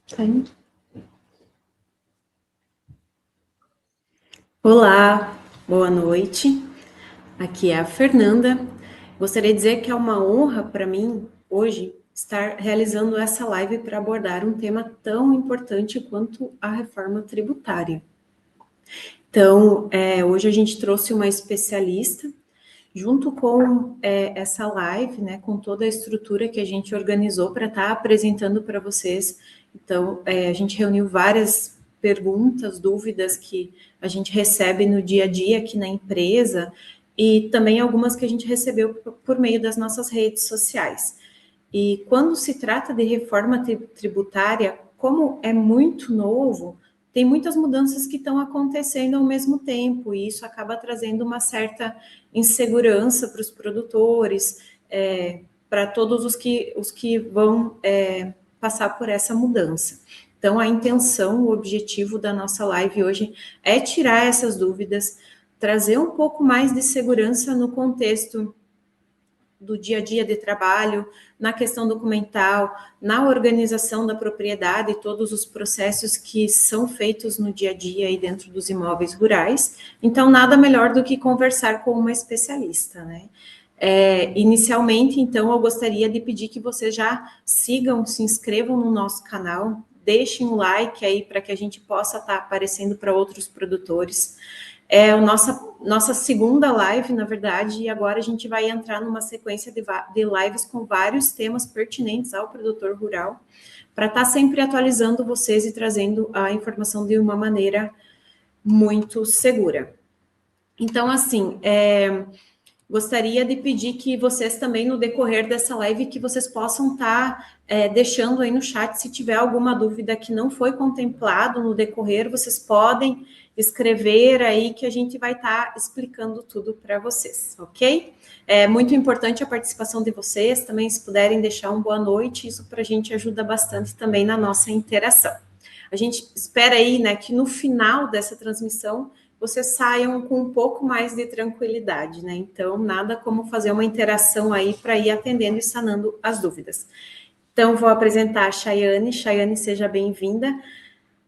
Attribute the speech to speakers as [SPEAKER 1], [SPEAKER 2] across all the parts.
[SPEAKER 1] Sim. Olá, boa noite. Aqui é a Fernanda. Gostaria de dizer que é uma honra para mim hoje estar realizando essa live para abordar um tema tão importante quanto a reforma tributária. Então, hoje a gente trouxe uma especialista junto com essa live, né, com toda a estrutura que a gente organizou para estar apresentando para vocês. Então, a gente reuniu várias perguntas, dúvidas que a gente recebe no dia a dia aqui na empresa e também algumas que a gente recebeu por meio das nossas redes sociais. E quando se trata de reforma tributária, como é muito novo, tem muitas mudanças que estão acontecendo ao mesmo tempo, e isso acaba trazendo uma certa insegurança para os produtores, para todos os que vão passar por essa mudança. Então, a intenção, o objetivo da nossa live hoje é tirar essas dúvidas, trazer um pouco mais de segurança no contexto do dia a dia de trabalho, na questão documental, na organização da propriedade, todos os processos que são feitos no dia a dia aí dentro dos imóveis rurais. Então, nada melhor do que conversar com uma especialista, né? Inicialmente, então, eu gostaria de pedir que vocês já sigam, se inscrevam no nosso canal, deixem um like aí para que a gente possa estar aparecendo para outros produtores. É a nossa segunda live, na verdade, e agora a gente vai entrar numa sequência de lives com vários temas pertinentes ao produtor rural, para estar sempre atualizando vocês e trazendo a informação de uma maneira muito segura. Então, assim, gostaria de pedir que vocês também, no decorrer dessa live, que vocês possam estar deixando aí no chat, se tiver alguma dúvida que não foi contemplado no decorrer, vocês podem escrever aí que a gente vai estar explicando tudo para vocês, ok? É muito importante a participação de vocês, também se puderem deixar uma boa noite, isso para a gente ajuda bastante também na nossa interação. A gente espera aí, né, que no final dessa transmissão vocês saiam com um pouco mais de tranquilidade, né? Então, nada como fazer uma interação aí para ir atendendo e sanando as dúvidas. Então, vou apresentar a Chayane. Chayane, seja bem-vinda.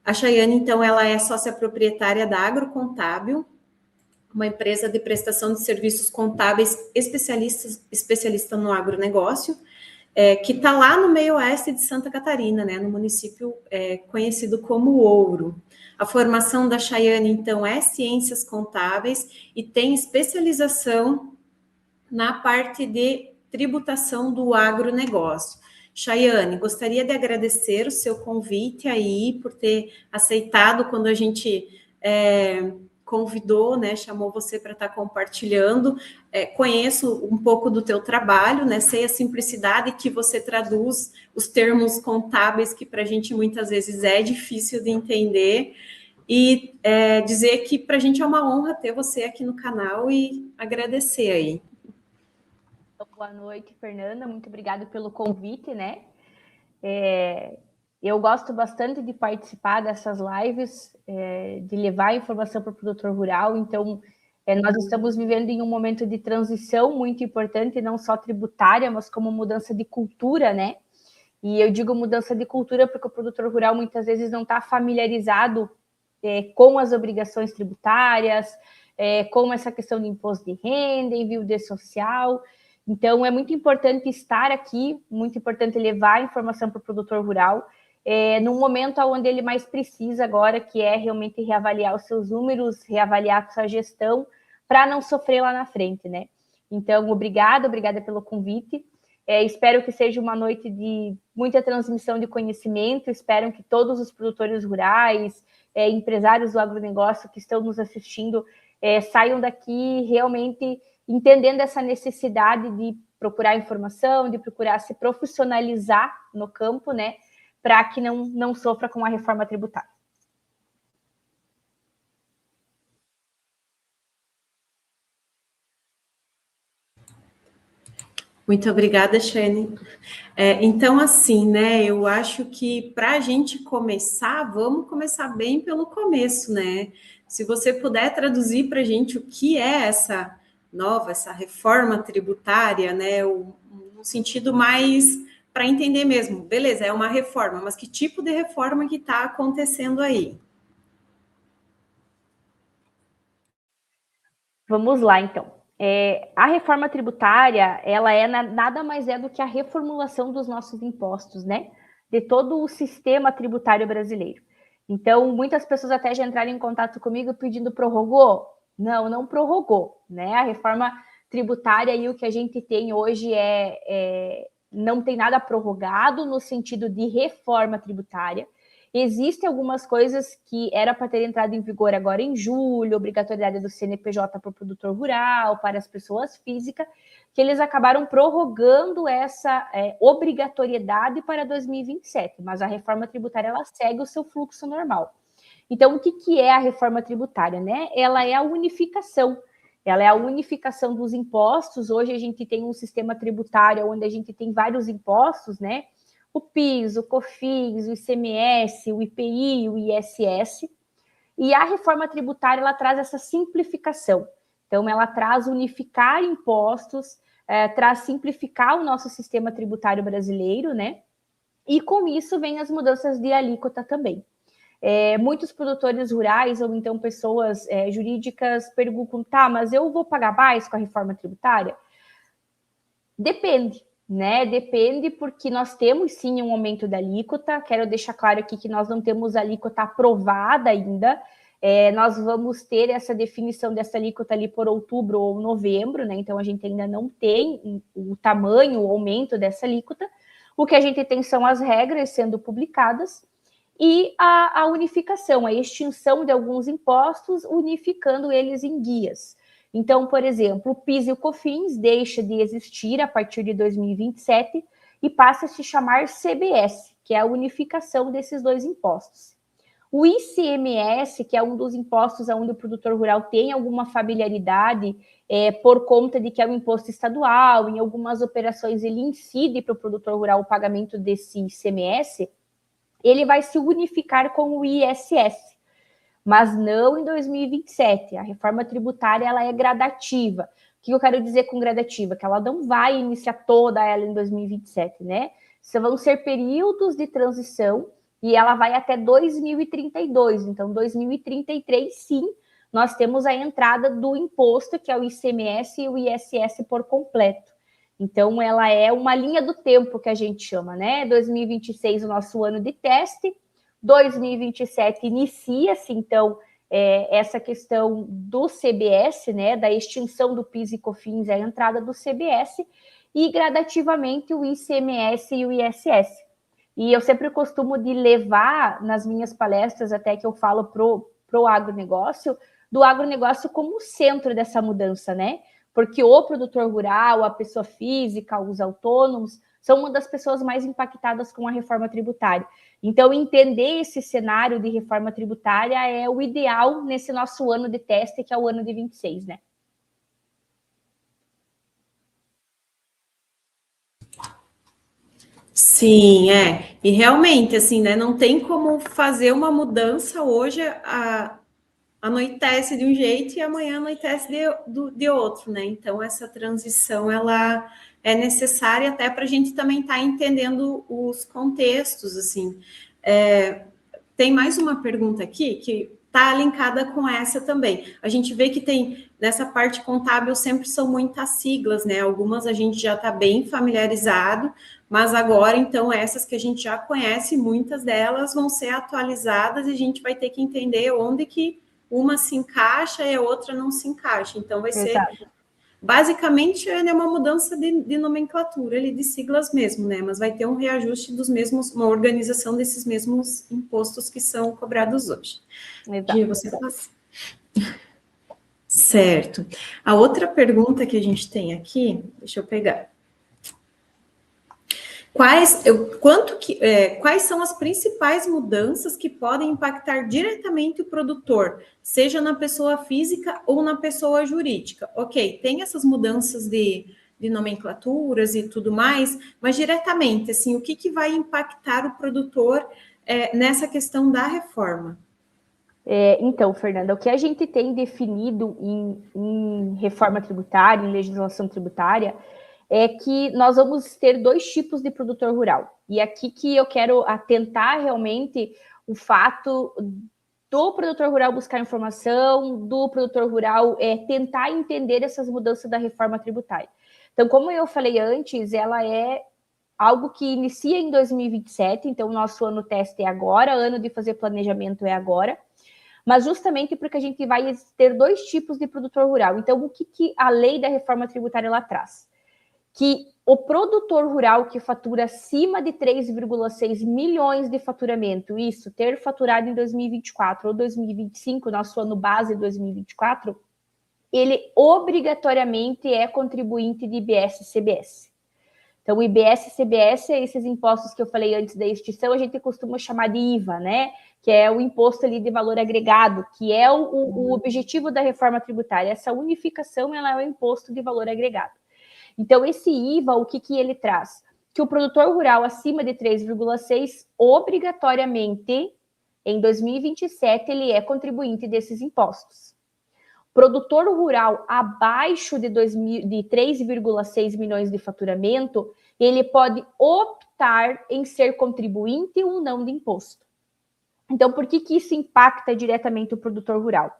[SPEAKER 1] A Chayane, então, ela é sócia proprietária da Agrocontábil, uma empresa de prestação de serviços contábeis especialista no agronegócio, que está lá no meio oeste de Santa Catarina, né, no município conhecido como Ouro. A formação da Chayane, então, é Ciências Contábeis e tem especialização na parte de tributação do agronegócio. Chayane, gostaria de agradecer o seu convite aí, por ter aceitado quando a gente convidou, né, chamou você para estar compartilhando. Conheço um pouco do teu trabalho, né, sei a simplicidade que você traduz os termos contábeis, que para a gente muitas vezes é difícil de entender, e dizer que para a gente é uma honra ter você aqui no canal e agradecer aí.
[SPEAKER 2] Boa noite, Fernanda, muito obrigada pelo convite, né? Eu gosto bastante de participar dessas lives, de levar informação para o produtor rural, então nós estamos vivendo em um momento de transição muito importante, não só tributária, mas como mudança de cultura, né? E eu digo mudança de cultura porque o produtor rural muitas vezes não está familiarizado com as obrigações tributárias, com essa questão de imposto de renda, envio de social. Então, é muito importante estar aqui, muito importante levar a informação para o produtor rural, num momento onde ele mais precisa agora, que é realmente reavaliar os seus números, reavaliar a sua gestão, para não sofrer lá na frente, né? Então, obrigada pelo convite. Espero que seja uma noite de muita transmissão de conhecimento, espero que todos os produtores rurais, empresários do agronegócio que estão nos assistindo, saiam daqui realmente entendendo essa necessidade de procurar informação, de procurar se profissionalizar no campo, né, para que não sofra com a reforma tributária.
[SPEAKER 1] Muito obrigada, Shane. Então, assim, né, eu acho que para a gente começar, vamos começar bem pelo começo, né? Se você puder traduzir para a gente o que é essa reforma tributária, né, um sentido mais para entender mesmo, beleza, é uma reforma, mas que tipo de reforma que está acontecendo aí?
[SPEAKER 2] Vamos lá, então. A reforma tributária, ela nada mais é do que a reformulação dos nossos impostos, né? De todo o sistema tributário brasileiro. Então, muitas pessoas até já entraram em contato comigo pedindo prorrogou. Não, não prorrogou, né? A reforma tributária e o que a gente tem hoje não tem nada prorrogado no sentido de reforma tributária. Existem algumas coisas que era para ter entrado em vigor agora em julho, obrigatoriedade do CNPJ para o produtor rural, para as pessoas físicas, que eles acabaram prorrogando essa obrigatoriedade para 2027, mas a reforma tributária ela segue o seu fluxo normal. Então, o que é a reforma tributária, né? Ela é a unificação. Ela é a unificação dos impostos. Hoje a gente tem um sistema tributário onde a gente tem vários impostos, né? O PIS, o COFINS, o ICMS, o IPI, o ISS. E a reforma tributária, ela traz essa simplificação. Então, ela traz unificar impostos, traz simplificar o nosso sistema tributário brasileiro, né? E com isso vem as mudanças de alíquota também. Muitos produtores rurais ou então pessoas jurídicas perguntam, tá, mas eu vou pagar mais com a reforma tributária? Depende, né? Depende, porque nós temos sim um aumento da alíquota. Quero deixar claro aqui que nós não temos alíquota aprovada ainda. Nós vamos ter essa definição dessa alíquota ali por outubro ou novembro, né? Então a gente ainda não tem o tamanho, o aumento dessa alíquota. O que a gente tem são as regras sendo publicadas e a unificação, a extinção de alguns impostos, unificando eles em guias. Então, por exemplo, o PIS e o COFINS deixa de existir a partir de 2027 e passa a se chamar CBS, que é a unificação desses dois impostos. O ICMS, que é um dos impostos onde o produtor rural tem alguma familiaridade, por conta de que é um imposto estadual, em algumas operações ele incide para o produtor rural o pagamento desse ICMS, ele vai se unificar com o ISS, mas não em 2027. A reforma tributária ela é gradativa. O que eu quero dizer com gradativa? Que ela não vai iniciar toda ela em 2027, né? Vão ser períodos de transição e ela vai até 2032. Então, 2033, sim, nós temos a entrada do imposto, que é o ICMS e o ISS por completo. Então, ela é uma linha do tempo que a gente chama, né? 2026, o nosso ano de teste. 2027 inicia-se, então, essa questão do CBS, né? Da extinção do PIS e COFINS, a entrada do CBS, e gradativamente o ICMS e o ISS. E eu sempre costumo de levar nas minhas palestras, até que eu falo pro agronegócio, do agronegócio como centro dessa mudança, né? Porque o produtor rural, a pessoa física, os autônomos, são uma das pessoas mais impactadas com a reforma tributária. Então, entender esse cenário de reforma tributária é o ideal nesse nosso ano de teste, que é o ano de 26, né?
[SPEAKER 1] Sim, E realmente, assim, né? Não tem como fazer uma mudança hoje, anoitece de um jeito e amanhã anoitece de outro, né? Então, essa transição, ela é necessária até para a gente também estar entendendo os contextos, assim. Tem mais uma pergunta aqui que está linkada com essa também. A gente vê que tem, nessa parte contábil, sempre são muitas siglas, né? Algumas a gente já está bem familiarizado, mas agora, então, essas que a gente já conhece, muitas delas vão ser atualizadas e a gente vai ter que entender onde que uma se encaixa e a outra não se encaixa. Então, vai ser... Basicamente, é uma mudança de nomenclatura, de siglas mesmo, né? Mas vai ter um reajuste dos mesmos, uma organização desses mesmos impostos que são cobrados hoje.
[SPEAKER 2] Exato.
[SPEAKER 1] Você passa. Certo. A outra pergunta que a gente tem aqui, deixa eu pegar. Quais são as principais mudanças que podem impactar diretamente o produtor, seja na pessoa física ou na pessoa jurídica? Ok, tem essas mudanças de nomenclaturas e tudo mais, mas diretamente, assim, o que vai impactar o produtor nessa questão da reforma?
[SPEAKER 2] Então, Fernanda, o que a gente tem definido em reforma tributária, em legislação tributária, é que nós vamos ter 2 tipos de produtor rural. E aqui que eu quero atentar realmente o fato do produtor rural buscar informação, do produtor rural tentar entender essas mudanças da reforma tributária. Então, como eu falei antes, ela é algo que inicia em 2027, então o nosso ano teste é agora, ano de fazer planejamento é agora, mas justamente porque a gente vai ter 2 tipos de produtor rural. Então, o que a lei da reforma tributária ela traz? Que o produtor rural que fatura acima de 3,6 milhões de faturamento, isso, ter faturado em 2024 ou 2025, nosso ano base 2024, ele obrigatoriamente é contribuinte de IBS e CBS. Então, o IBS e CBS, esses impostos que eu falei antes da extinção, a gente costuma chamar de IVA, né? Que é o imposto ali de valor agregado, que é o objetivo da reforma tributária. Essa unificação, ela é o imposto de valor agregado. Então, esse IVA, o que ele traz? Que o produtor rural acima de 3,6, obrigatoriamente, em 2027, ele é contribuinte desses impostos. Produtor rural abaixo de 3,6 milhões de faturamento, ele pode optar em ser contribuinte ou não de imposto. Então, por que isso impacta diretamente o produtor rural?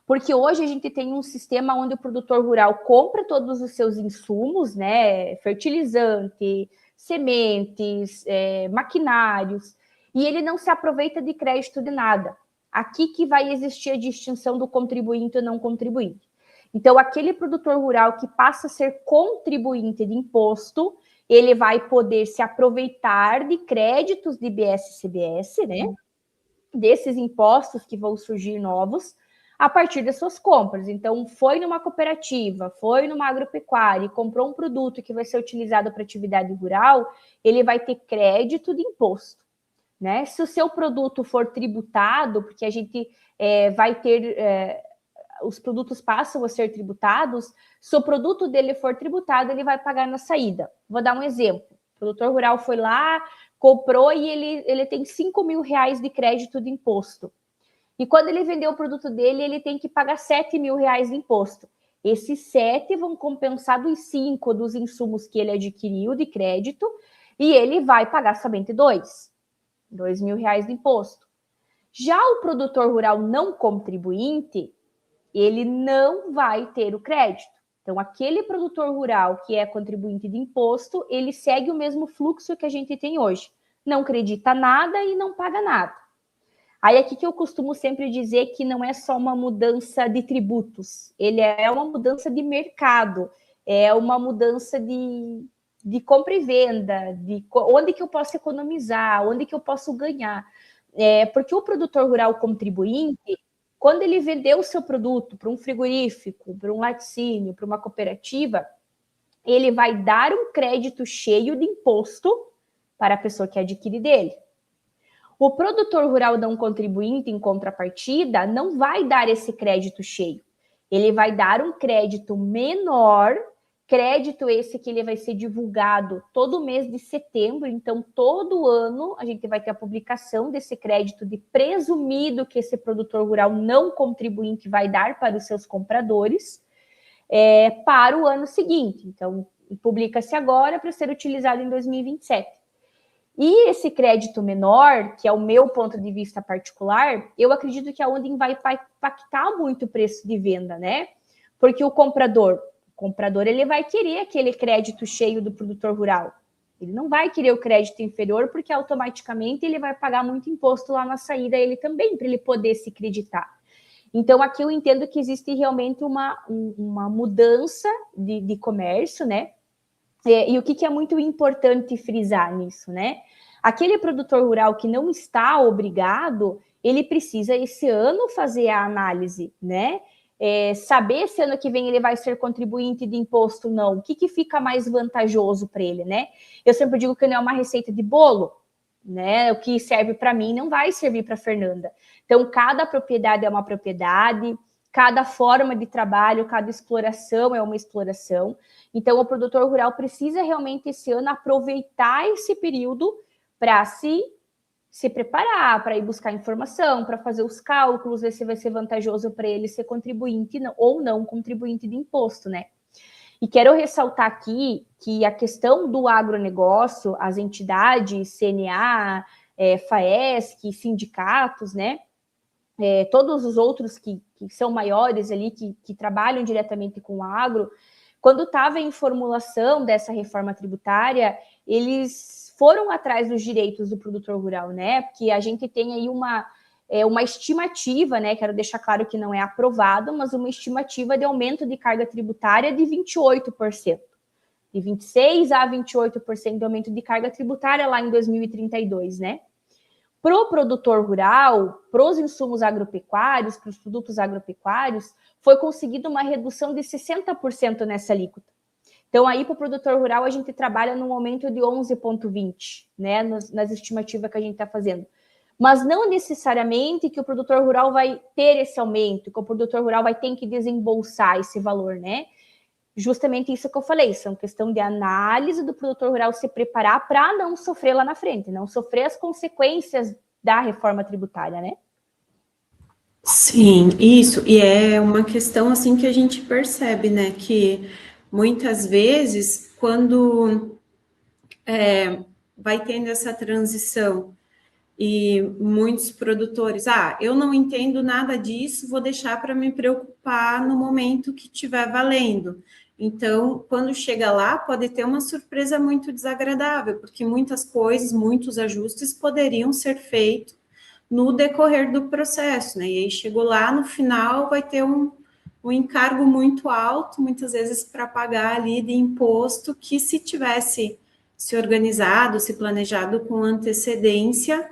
[SPEAKER 2] Porque hoje a gente tem um sistema onde o produtor rural compra todos os seus insumos, né, fertilizante, sementes, maquinários, e ele não se aproveita de crédito de nada. Aqui que vai existir a distinção do contribuinte e não contribuinte. Então, aquele produtor rural que passa a ser contribuinte de imposto, ele vai poder se aproveitar de créditos de IBS e CBS, né, desses impostos que vão surgir novos, a partir das suas compras. Então, foi numa cooperativa, foi numa agropecuária e comprou um produto que vai ser utilizado para atividade rural, ele vai ter crédito de imposto, né? Se o seu produto for tributado, porque a gente vai ter... os produtos passam a ser tributados, se o produto dele for tributado, ele vai pagar na saída. Vou dar um exemplo. O produtor rural foi lá, comprou e ele tem 5 mil reais de crédito de imposto. E quando ele vender o produto dele, ele tem que pagar 7 mil reais de imposto. Esses 7 vão compensar dos 5 dos insumos que ele adquiriu de crédito e ele vai pagar somente 2 mil reais de imposto. Já o produtor rural não contribuinte, ele não vai ter o crédito. Então, aquele produtor rural que é contribuinte de imposto, ele segue o mesmo fluxo que a gente tem hoje. Não acredita nada e não paga nada. Aí aqui que eu costumo sempre dizer que não é só uma mudança de tributos, ele é uma mudança de mercado, é uma mudança de compra e venda, de onde que eu posso economizar, onde que eu posso ganhar. Porque o produtor rural contribuinte, quando ele vendeu o seu produto para um frigorífico, para um laticínio, para uma cooperativa, ele vai dar um crédito cheio de imposto para a pessoa que adquire dele. O produtor rural não contribuinte, em contrapartida, não vai dar esse crédito cheio. Ele vai dar um crédito menor, crédito esse que ele vai ser divulgado todo mês de setembro. Então, todo ano, a gente vai ter a publicação desse crédito de presumido que esse produtor rural não contribuinte vai dar para os seus compradores para o ano seguinte. Então, publica-se agora para ser utilizado em 2027. E esse crédito menor, que é o meu ponto de vista particular, eu acredito que é onde vai impactar muito o preço de venda, né? Porque o comprador ele vai querer aquele crédito cheio do produtor rural. Ele não vai querer o crédito inferior, porque automaticamente ele vai pagar muito imposto lá na saída ele também, para ele poder se creditar. Então, aqui eu entendo que existe realmente uma mudança de comércio, né? E o que é muito importante frisar nisso, né? Aquele produtor rural que não está obrigado, ele precisa esse ano fazer a análise, né? Saber se ano que vem ele vai ser contribuinte de imposto ou não. O que fica mais vantajoso para ele, né? Eu sempre digo que não é uma receita de bolo, né? O que serve para mim não vai servir para a Fernanda. Então, cada propriedade é uma propriedade, cada forma de trabalho, cada exploração é uma exploração. Então, o produtor rural precisa realmente esse ano aproveitar esse período para se preparar, para ir buscar informação, para fazer os cálculos, ver se vai ser vantajoso para ele ser contribuinte ou não contribuinte de imposto, né? E quero ressaltar aqui que a questão do agronegócio, as entidades, CNA, FAESC, sindicatos, né? Todos os outros que são maiores ali, que trabalham diretamente com o agro, quando estava em formulação dessa reforma tributária, eles foram atrás dos direitos do produtor rural, né? Porque a gente tem aí uma estimativa, né? Quero deixar claro que não é aprovado, mas uma estimativa de aumento de carga tributária de 28%. De 26% a 28% de aumento de carga tributária lá em 2032, né? Para o produtor rural, para os insumos agropecuários, para os produtos agropecuários, foi conseguida uma redução de 60% nessa alíquota. Então, aí, para o produtor rural, a gente trabalha num aumento de 11,20%, né, nas estimativas que a gente está fazendo. Mas não necessariamente que o produtor rural vai ter esse aumento, que o produtor rural vai ter que desembolsar esse valor, né? Justamente isso que eu falei, são questão de análise do produtor rural se preparar para não sofrer lá na frente, não sofrer as consequências da reforma tributária, né?
[SPEAKER 1] Sim, isso. E é uma questão assim que a gente percebe, né? Que muitas vezes, quando vai tendo essa transição e muitos produtores, eu não entendo nada disso, vou deixar para me preocupar no momento que estiver valendo. Então, quando chega lá, pode ter uma surpresa muito desagradável, porque muitas coisas, muitos ajustes poderiam ser feitos no decorrer do processo, né? E aí chegou lá, no final, vai ter um encargo muito alto, muitas vezes para pagar ali de imposto, que se tivesse se organizado, se planejado com antecedência,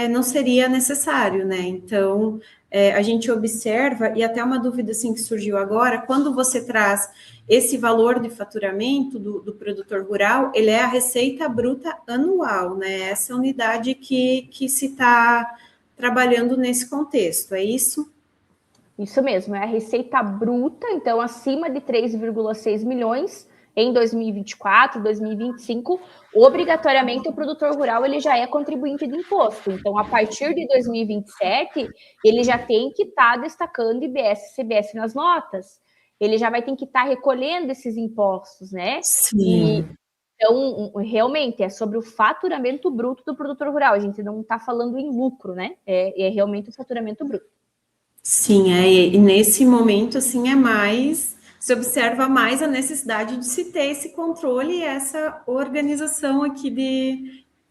[SPEAKER 1] não seria necessário, né? Então, a gente observa, e até uma dúvida assim que surgiu agora, quando você traz esse valor de faturamento do produtor rural, ele é a receita bruta anual, né? Essa unidade que se está trabalhando nesse contexto, é isso?
[SPEAKER 2] Isso mesmo, é a receita bruta, então acima de 3,6 milhões em 2024, 2025, obrigatoriamente o produtor rural ele já é contribuinte de imposto. Então, a partir de 2027, ele já tem que estar destacando IBS e CBS nas notas. Ele já vai ter que estar recolhendo esses impostos, né?
[SPEAKER 1] Sim.
[SPEAKER 2] Então, realmente, é sobre o faturamento bruto do produtor rural. A gente não está falando em lucro, né? É realmente o faturamento bruto.
[SPEAKER 1] Sim, e nesse momento, assim, se observa mais a necessidade de se ter esse controle e essa organização aqui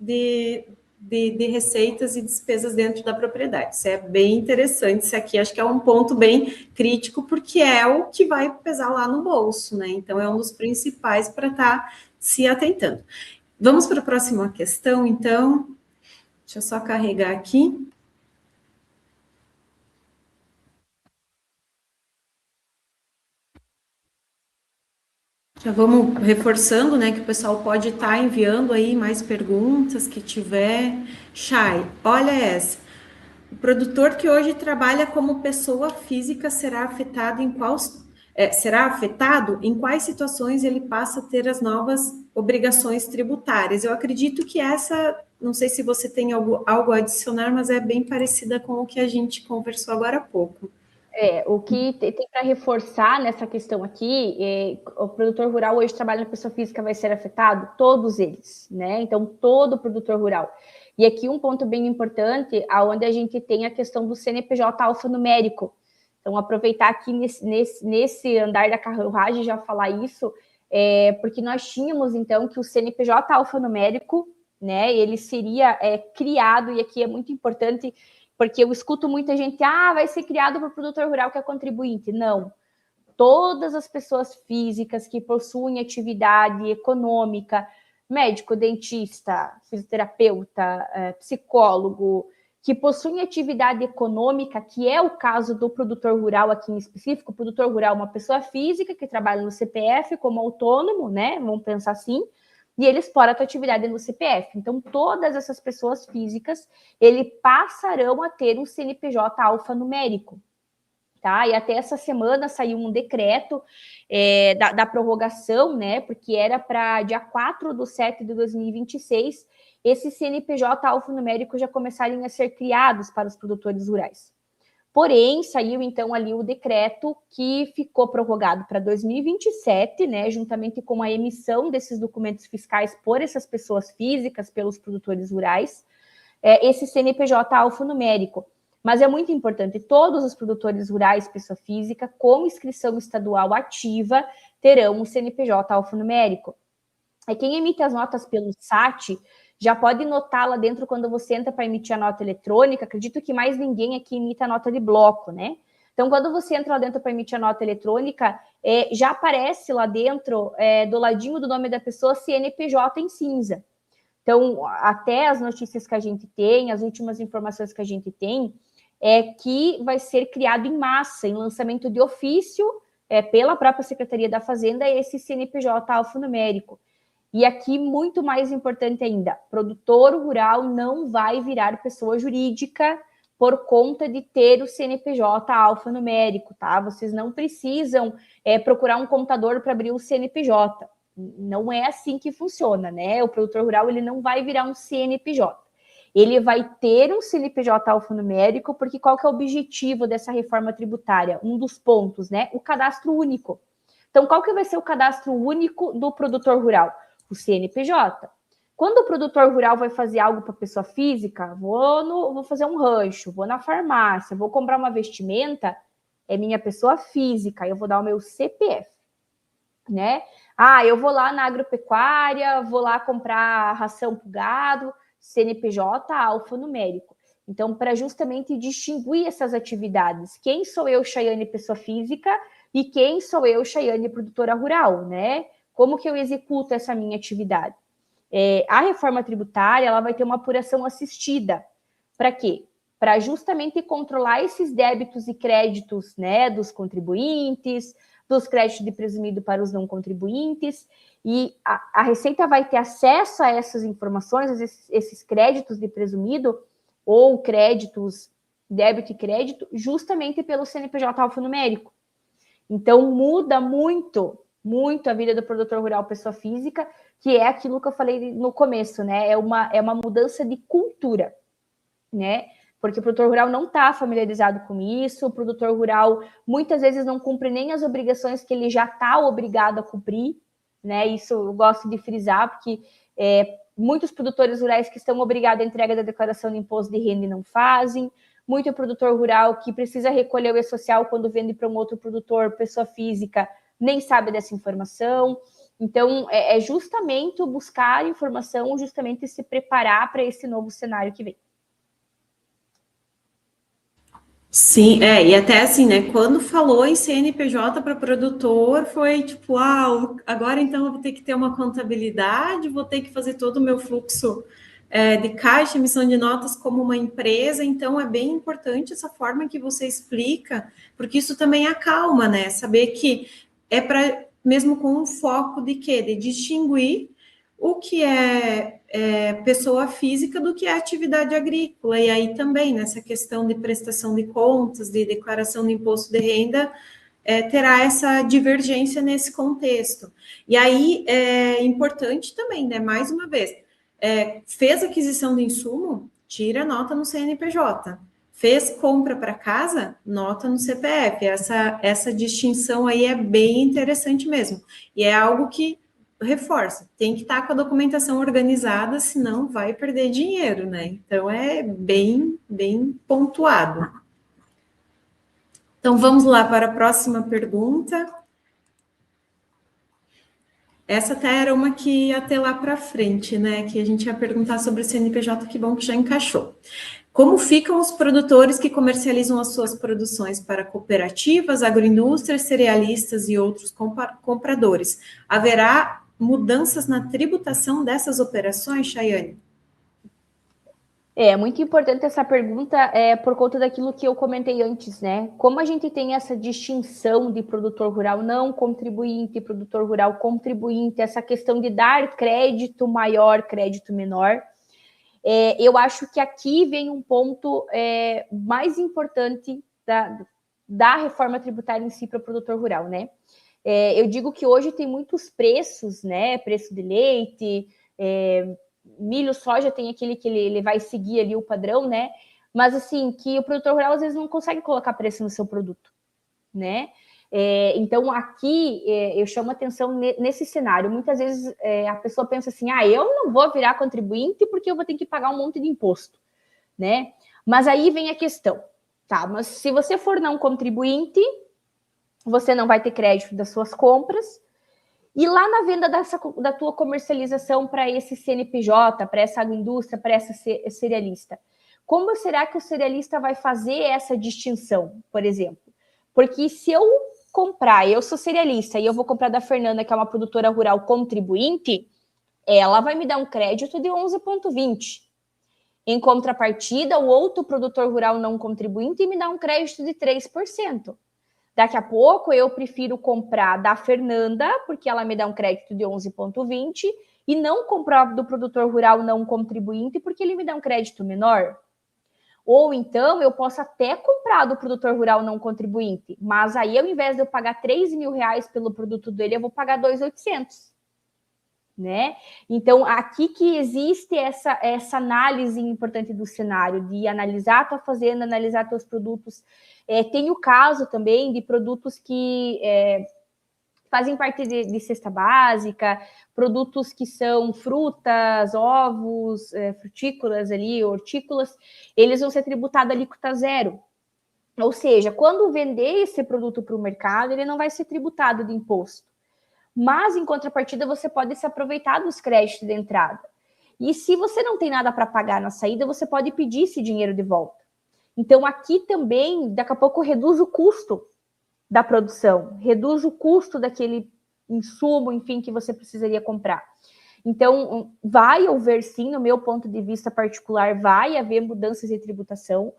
[SPEAKER 1] de receitas e despesas dentro da propriedade. Isso é bem interessante, isso aqui acho que é um ponto bem crítico, porque é o que vai pesar lá no bolso, né? Então, é um dos principais para estar se atentando. Vamos para a próxima questão, então. Deixa eu só carregar aqui. Já vamos reforçando, né, que o pessoal pode estar enviando aí mais perguntas que tiver. Chay, olha essa. O produtor que hoje trabalha como pessoa física será afetado em quais situações ele passa a ter as novas obrigações tributárias? Eu acredito que essa, não sei se você tem algo a adicionar, mas é bem parecida com o que a gente conversou agora há pouco.
[SPEAKER 2] O que tem para reforçar nessa questão aqui, o produtor rural hoje trabalha na pessoa física vai ser afetado? Todos eles, né? Então, todo produtor rural. E aqui um ponto bem importante, onde a gente tem a questão do CNPJ alfanumérico. Então, aproveitar aqui nesse andar da carruagem já falar isso, porque nós tínhamos, então, que o CNPJ alfanumérico, né, ele seria criado, e aqui é muito importante, porque eu escuto muita gente, vai ser criado para o produtor rural que é contribuinte. Não. Todas as pessoas físicas que possuem atividade econômica, médico, dentista, fisioterapeuta, psicólogo, que possuem atividade econômica, que é o caso do produtor rural aqui em específico. O produtor rural é uma pessoa física que trabalha no CPF como autônomo, né? Vamos pensar assim, e ele explora a sua atividade no CPF. Então, todas essas pessoas físicas, ele passarão a ter um CNPJ alfanumérico. Tá? E até essa semana saiu um decreto da prorrogação, né? Porque era para dia 4/7/2026 esses CNPJ alfanuméricos já começarem a ser criados para os produtores rurais. Porém, saiu então ali o decreto que ficou prorrogado para 2027, né, juntamente com a emissão desses documentos fiscais por essas pessoas físicas, pelos produtores rurais, esse CNPJ alfanumérico. Mas é muito importante, todos os produtores rurais, pessoa física, com inscrição estadual ativa, terão o CNPJ alfanumérico. Quem emite as notas pelo SAT já pode notar lá dentro quando você entra para emitir a nota eletrônica. Acredito que mais ninguém aqui imita a nota de bloco, né? Então, quando você entra lá dentro para emitir a nota eletrônica, já aparece lá dentro, do ladinho do nome da pessoa, CNPJ em cinza. Então, até as notícias que a gente tem, as últimas informações que a gente tem, é que vai ser criado em massa, em lançamento de ofício, pela própria Secretaria da Fazenda, esse CNPJ alfanumérico. E aqui, muito mais importante ainda, produtor rural não vai virar pessoa jurídica por conta de ter o CNPJ alfanumérico, tá? Vocês não precisam procurar um contador para abrir o CNPJ. Não é assim que funciona, né? O produtor rural ele não vai virar um CNPJ. Ele vai ter um CNPJ alfanumérico, porque qual que é o objetivo dessa reforma tributária? Um dos pontos, né? O cadastro único. Então, qual que vai ser o cadastro único do produtor rural? O CNPJ. Quando o produtor rural vai fazer algo para pessoa física, vou fazer um rancho, vou na farmácia, vou comprar uma vestimenta, é minha pessoa física, eu vou dar o meu CPF, né? Eu vou lá na agropecuária, vou lá comprar ração para o gado, CNPJ alfanumérico. Então, para justamente distinguir essas atividades, quem sou eu, Chaiane, pessoa física, e quem sou eu, Chaiane, produtora rural, né? Como que eu executo essa minha atividade? A reforma tributária ela vai ter uma apuração assistida. Para quê? Para justamente controlar esses débitos e créditos, né, dos contribuintes, dos créditos de presumido para os não contribuintes, e a Receita vai ter acesso a essas informações, esses créditos de presumido, ou créditos, débito e crédito, justamente pelo CNPJ alfanumérico. Então, muda muito a vida do produtor rural pessoa física, que é aquilo que eu falei no começo, né? É uma mudança de cultura, né? Porque o produtor rural não está familiarizado com isso, o produtor rural muitas vezes não cumpre nem as obrigações que ele já está obrigado a cumprir, né? Isso eu gosto de frisar, porque muitos produtores rurais que estão obrigados à entrega da declaração de imposto de renda e não fazem, muito produtor rural que precisa recolher o E-Social quando vende para um outro produtor, pessoa física, nem sabe dessa informação. Então, é justamente buscar informação, justamente se preparar para esse novo cenário que vem.
[SPEAKER 1] Sim, e até assim, né, quando falou em CNPJ para produtor, foi tipo, agora então eu vou ter que ter uma contabilidade, vou ter que fazer todo o meu fluxo de caixa, emissão de notas como uma empresa, então é bem importante essa forma que você explica, porque isso também acalma, né, saber que é para, mesmo com um foco de quê? De distinguir o que é pessoa física do que é atividade agrícola, e aí também nessa questão de prestação de contas, de declaração de imposto de renda, terá essa divergência nesse contexto. E aí é importante também, né, mais uma vez, fez aquisição de insumo, tira a nota no CNPJ. Fez compra para casa, nota no CPF. Essa distinção aí é bem interessante mesmo. E é algo que reforça, tem que estar com a documentação organizada, senão vai perder dinheiro, né? Então é bem pontuado. Então vamos lá para a próxima pergunta. Essa até era uma que ia ter lá para frente, né? Que a gente ia perguntar sobre o CNPJ, que bom que já encaixou. Como ficam os produtores que comercializam as suas produções para cooperativas, agroindústrias, cerealistas e outros compradores? Haverá mudanças na tributação dessas operações, Chaiane?
[SPEAKER 2] É muito importante essa pergunta por conta daquilo que eu comentei antes, né? Como a gente tem essa distinção de produtor rural não contribuinte, produtor rural contribuinte, essa questão de dar crédito maior, crédito menor, eu acho que aqui vem um ponto mais importante da reforma tributária em si para o produtor rural, né? Eu digo que hoje tem muitos preços, né? Preço de leite, milho, soja tem aquele que ele vai seguir ali o padrão, né? mas assim, que o produtor rural às vezes não consegue colocar preço no seu produto, né? Então, aqui eu chamo atenção nesse cenário. Muitas vezes a pessoa pensa assim, eu não vou virar contribuinte porque eu vou ter que pagar um monte de imposto, né? Mas aí vem a questão, tá? Mas se você for não contribuinte, você não vai ter crédito das suas compras, e lá na venda da tua comercialização para esse CNPJ, para essa agroindústria, para essa cerealista, como será que o cerealista vai fazer essa distinção, por exemplo? Porque se eu sou cerealista e eu vou comprar da Fernanda, que é uma produtora rural contribuinte, ela vai me dar um crédito de 11,20. Em contrapartida, o outro produtor rural não contribuinte me dá um crédito de 3%. Daqui a pouco eu prefiro comprar da Fernanda, porque ela me dá um crédito de 11,20, e não comprar do produtor rural não contribuinte, porque ele me dá um crédito menor. Ou então eu posso até comprar do produtor rural não contribuinte, mas aí ao invés de eu pagar R$3.000 pelo produto dele, eu vou pagar 2.800, né? Então aqui que existe essa análise importante do cenário, de analisar a tua fazenda, analisar teus produtos. Tem o caso também de produtos que fazem parte de cesta básica, produtos que são frutas, ovos, frutícolas ali, hortícolas, eles vão ser tributados a alíquota zero. Ou seja, quando vender esse produto para o mercado, ele não vai ser tributado de imposto. Mas, em contrapartida, você pode se aproveitar dos créditos de entrada. E se você não tem nada para pagar na saída, você pode pedir esse dinheiro de volta. Então, aqui também, daqui a pouco, reduz o custo da produção, reduz o custo daquele insumo, enfim, que você precisaria comprar. Então, vai haver sim, no meu ponto de vista particular, vai haver mudanças de tributação,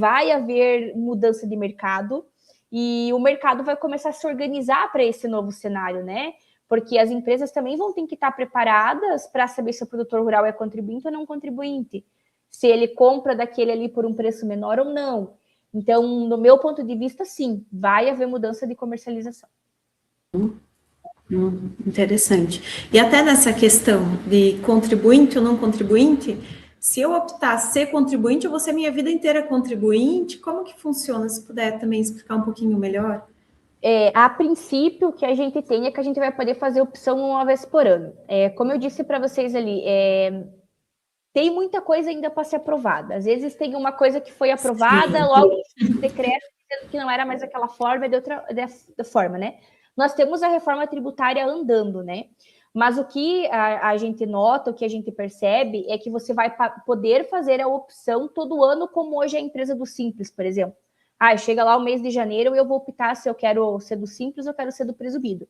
[SPEAKER 2] vai haver mudança de mercado, e o mercado vai começar a se organizar para esse novo cenário, né? Porque as empresas também vão ter que estar preparadas para saber se o produtor rural é contribuinte ou não contribuinte, se ele compra daquele ali por um preço menor ou não. Então, no meu ponto de vista, sim, vai haver mudança de comercialização.
[SPEAKER 1] Interessante. E até nessa questão de contribuinte ou não contribuinte, se eu optar ser contribuinte, eu vou ser minha vida inteira contribuinte? Como que funciona? Se puder também explicar um pouquinho melhor.
[SPEAKER 2] A princípio, o que a gente tem é que a gente vai poder fazer opção uma vez por ano. Como eu disse para vocês ali, tem muita coisa ainda para ser aprovada. Às vezes tem uma coisa que foi aprovada, sim, logo em decreto, dizendo que não era mais aquela forma, de outra forma, né? Nós temos a reforma tributária andando, né? Mas o que a gente nota, o que a gente percebe, é que você vai poder fazer a opção todo ano, como hoje é a empresa do Simples, por exemplo. Chega lá o mês de janeiro e eu vou optar se eu quero ser do Simples ou quero ser do Presumido.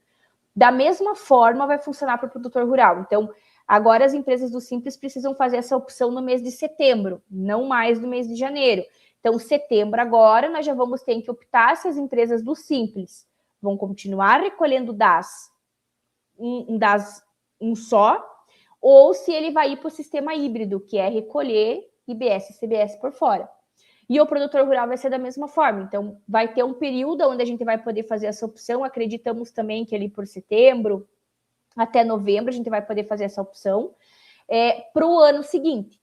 [SPEAKER 2] Da mesma forma vai funcionar para o produtor rural. Então, agora as empresas do Simples precisam fazer essa opção no mês de setembro, não mais no mês de janeiro. Então, setembro agora, nós já vamos ter que optar se as empresas do Simples vão continuar recolhendo DAS, um só, ou se ele vai ir para o sistema híbrido, que é recolher IBS e CBS por fora. E o produtor rural vai ser da mesma forma. Então, vai ter um período onde a gente vai poder fazer essa opção. Acreditamos também que ali por setembro até novembro a gente vai poder fazer essa opção para o ano seguinte.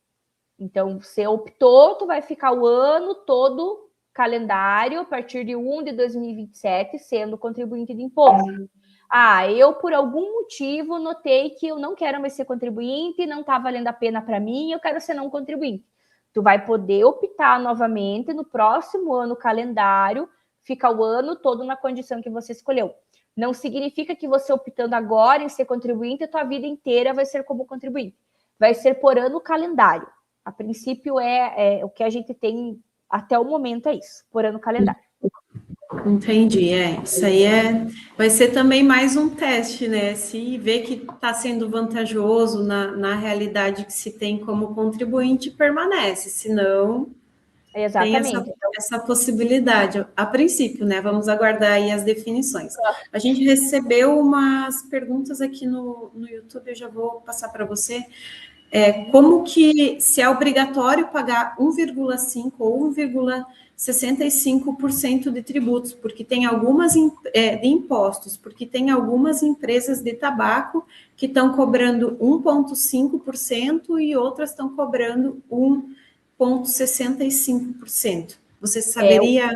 [SPEAKER 2] Então, você optou, tu vai ficar o ano todo calendário a partir de 1 de 2027 sendo contribuinte de imposto. Eu por algum motivo notei que eu não quero mais ser contribuinte, não está valendo a pena para mim, eu quero ser não contribuinte. Tu vai poder optar novamente no próximo ano calendário, fica o ano todo na condição que você escolheu. Não significa que você optando agora em ser contribuinte, a tua vida inteira vai ser como contribuinte. Vai ser por ano calendário. A princípio o que a gente tem até o momento é isso, por ano calendário.
[SPEAKER 1] Entendi, isso aí vai ser também mais um teste, né? Se vê que está sendo vantajoso na realidade que se tem como contribuinte, permanece, senão
[SPEAKER 2] exatamente.
[SPEAKER 1] Tem essa possibilidade, a princípio, né? Vamos aguardar aí as definições. A gente recebeu umas perguntas aqui no YouTube, eu já vou passar para você. Como que se é obrigatório pagar 1,5% ou 1,65% de tributos, porque tem algumas de impostos, porque tem algumas empresas de tabaco que estão cobrando 1,5% e outras estão cobrando 1,65%. Você saberia...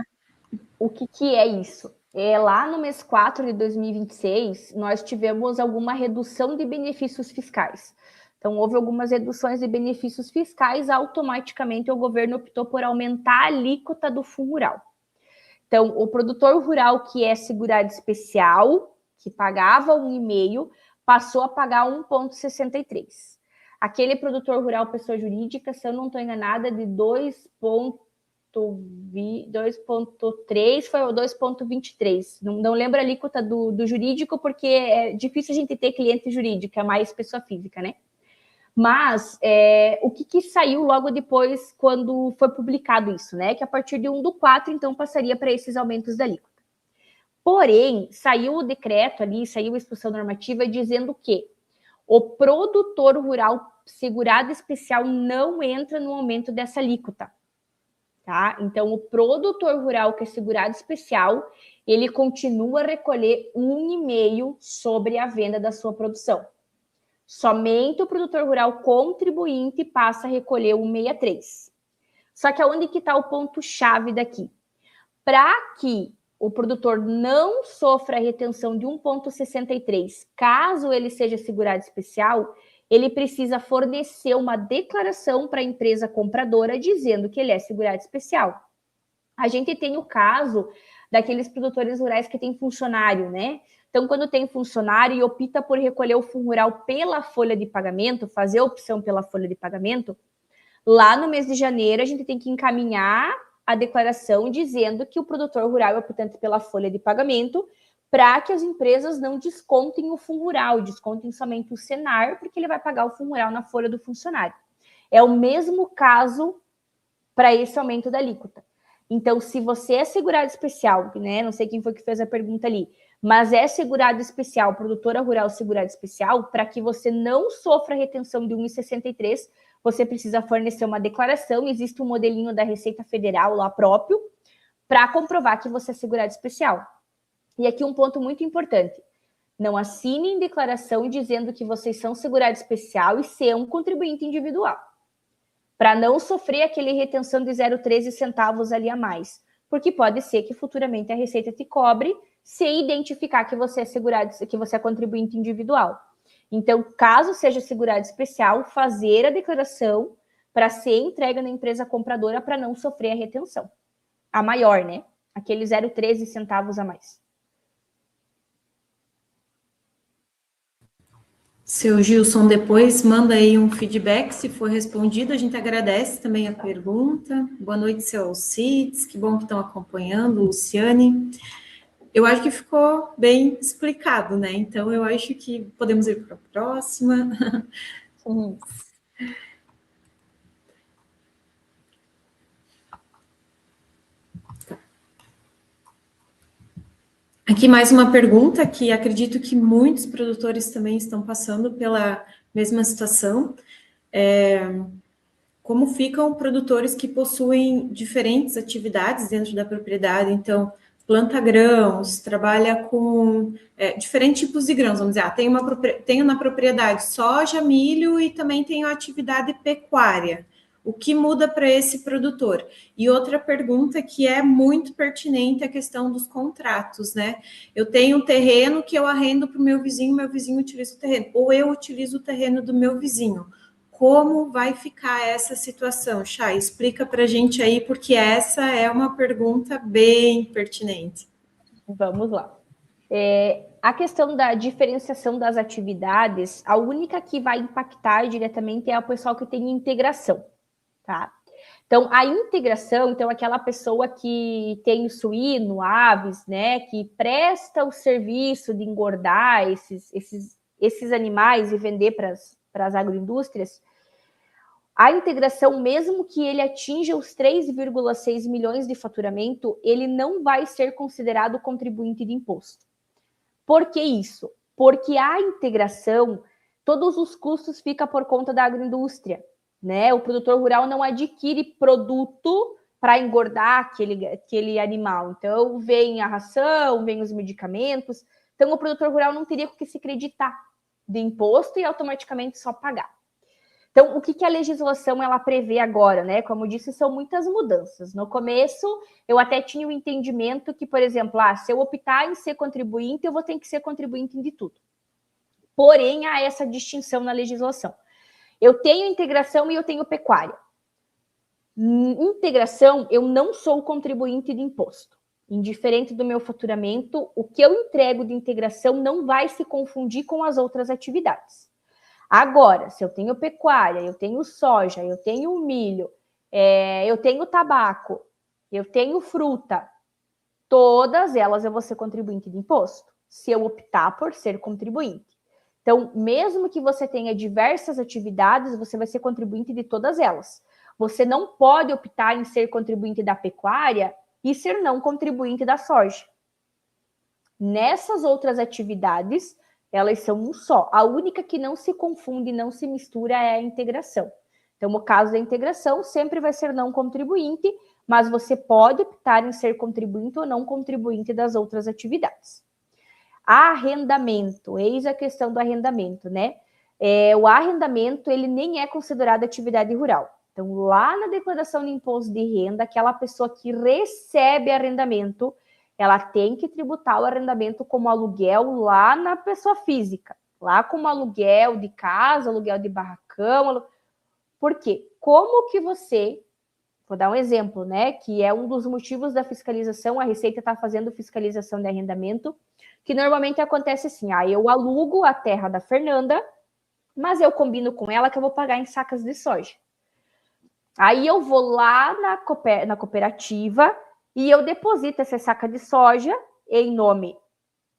[SPEAKER 2] O que é isso? Lá no mês 4 de 2026, nós tivemos alguma redução de benefícios fiscais. Então, houve algumas reduções de benefícios fiscais, automaticamente o governo optou por aumentar a alíquota do fundo rural. Então, o produtor rural que é segurado especial, que pagava 1,5, passou a pagar 1,63. Aquele produtor rural pessoa jurídica, se eu não estou enganada, de 2,3 foi o 2,23. Não lembro a alíquota do jurídico, porque é difícil a gente ter cliente jurídico, é mais pessoa física, né? Mas o que saiu logo depois, quando foi publicado isso, né? Que a partir de 1/4, então, passaria para esses aumentos da alíquota. Porém, saiu o decreto ali, saiu a instrução normativa dizendo que o produtor rural segurado especial não entra no aumento dessa alíquota. Tá? Então, o produtor rural que é segurado especial, ele continua a recolher 1,5 sobre a venda da sua produção. Somente o produtor rural contribuinte passa a recolher 1,63. Só que aonde que está o ponto-chave daqui? Para que o produtor não sofra a retenção de 1,63, caso ele seja segurado especial, ele precisa fornecer uma declaração para a empresa compradora dizendo que ele é segurado especial. A gente tem o caso daqueles produtores rurais que têm funcionário, né? Então, quando tem funcionário e opta por recolher o fundo rural pela folha de pagamento, fazer a opção pela folha de pagamento, lá no mês de janeiro a gente tem que encaminhar a declaração dizendo que o produtor rural é optante pela folha de pagamento, para que as empresas não descontem o fundo rural, descontem somente o Senar, porque ele vai pagar o fundo rural na folha do funcionário. É o mesmo caso para esse aumento da alíquota. Então, se você é segurado especial, né? Não sei quem foi que fez a pergunta ali, mas é segurado especial, produtora rural segurado especial, para que você não sofra retenção de 1,63, você precisa fornecer uma declaração, existe um modelinho da Receita Federal lá próprio, para comprovar que você é segurado especial. E aqui um ponto muito importante, não assinem declaração dizendo que vocês são segurado especial e ser um contribuinte individual, para não sofrer aquele retenção de 0,13 centavos ali a mais, porque pode ser que futuramente a Receita te cobre se identificar que você é segurado, que você é contribuinte individual. Então, caso seja segurado especial, fazer a declaração para ser entregue na empresa compradora para não sofrer a retenção. A maior, né? Aquele 0,13 centavos a mais.
[SPEAKER 1] Seu Gilson, depois manda aí um feedback, se for respondido, a gente agradece também a pergunta. Boa noite, seu Alcides, que bom que estão acompanhando, Luciane. Eu acho que ficou bem explicado, né? Então, eu acho que podemos ir para a próxima.
[SPEAKER 2] Sim.
[SPEAKER 1] Aqui mais uma pergunta que acredito que muitos produtores também estão passando pela mesma situação. Como ficam produtores que possuem diferentes atividades dentro da propriedade? Então, planta grãos, trabalha com diferentes tipos de grãos, vamos dizer, tenho na propriedade soja, milho e também tenho atividade pecuária. O que muda para esse produtor? E outra pergunta que é muito pertinente é a questão dos contratos, né? Eu tenho um terreno que eu arrendo para o meu vizinho utiliza o terreno, ou eu utilizo o terreno do meu vizinho. Como vai ficar essa situação, Chay? Explica para a gente aí, porque essa é uma pergunta bem pertinente.
[SPEAKER 2] Vamos lá. A questão da diferenciação das atividades, a única que vai impactar diretamente é o pessoal que tem integração, tá? Então, a integração, então, aquela pessoa que tem suíno, aves, né, que presta o serviço de engordar esses animais e vender para as agroindústrias, a integração, mesmo que ele atinja os 3,6 milhões de faturamento, ele não vai ser considerado contribuinte de imposto. Por que isso? Porque a integração, todos os custos ficam por conta da agroindústria, né? O produtor rural não adquire produto para engordar aquele animal. Então, vem a ração, vem os medicamentos. Então, o produtor rural não teria que se creditar de imposto e automaticamente só pagar. Então, o que a legislação ela prevê agora, né? Como eu disse, são muitas mudanças. No começo, eu até tinha o entendimento que, por exemplo, se eu optar em ser contribuinte, eu vou ter que ser contribuinte de tudo. Porém, há essa distinção na legislação. Eu tenho integração e eu tenho pecuária. Integração, eu não sou contribuinte de imposto. Indiferente do meu faturamento, o que eu entrego de integração não vai se confundir com as outras atividades. Agora, se eu tenho pecuária, eu tenho soja, eu tenho milho, eu tenho tabaco, eu tenho fruta, todas elas eu vou ser contribuinte de imposto, se eu optar por ser contribuinte. Então, mesmo que você tenha diversas atividades, você vai ser contribuinte de todas elas. Você não pode optar em ser contribuinte da pecuária e ser não contribuinte da soja. Nessas outras atividades, elas são um só. A única que não se confunde, não se mistura é a integração. Então, no caso da integração, sempre vai ser não contribuinte, mas você pode optar em ser contribuinte ou não contribuinte das outras atividades. Arrendamento, eis a questão do arrendamento, né? O arrendamento, ele nem é considerado atividade rural. Então, lá na declaração de imposto de renda, aquela pessoa que recebe arrendamento, ela tem que tributar o arrendamento como aluguel lá na pessoa física, lá como aluguel de casa, aluguel de barracão. Por quê? Como que você, vou dar um exemplo, né, que é um dos motivos da fiscalização, a Receita está fazendo fiscalização de arrendamento, que normalmente acontece assim, eu alugo a terra da Fernanda, mas eu combino com ela que eu vou pagar em sacas de soja. Aí eu vou lá na cooperativa e eu deposito essa saca de soja em nome,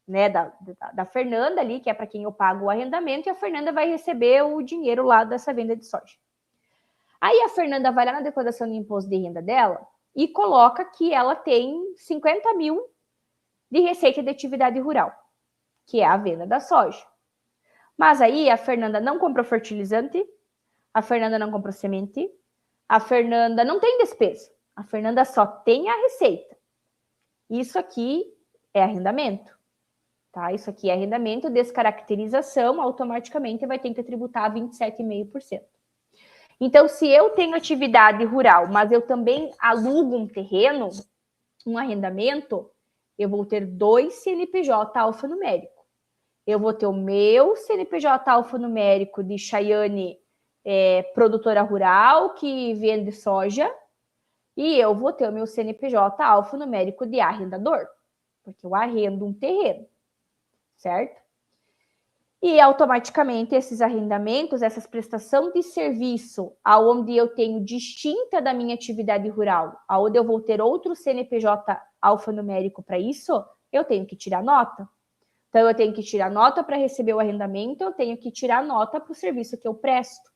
[SPEAKER 2] né, da Fernanda ali, que é para quem eu pago o arrendamento, e a Fernanda vai receber o dinheiro lá dessa venda de soja. Aí a Fernanda vai lá na declaração de imposto de renda dela e coloca que ela tem 50 mil de receita de atividade rural, que é a venda da soja. Mas aí a Fernanda não comprou fertilizante, a Fernanda não comprou semente, a Fernanda não tem despesa, a Fernanda só tem a receita. Isso aqui é arrendamento, tá? Isso aqui é arrendamento, descaracterização, automaticamente vai ter que tributar 27,5%. Então, se eu tenho atividade rural, mas eu também alugo um terreno, um arrendamento, eu vou ter 2 CNPJ alfanumérico. Eu vou ter o meu CNPJ alfanumérico de Chaiane, produtora rural, que vende soja, e eu vou ter o meu CNPJ alfanumérico de arrendador, porque eu arrendo um terreno, certo? E automaticamente esses arrendamentos, essas prestações de serviço, aonde eu tenho distinta da minha atividade rural, aonde eu vou ter outro CNPJ alfanumérico para isso, eu tenho que tirar nota. Então, eu tenho que tirar nota para receber o arrendamento, eu tenho que tirar nota para o serviço que eu presto,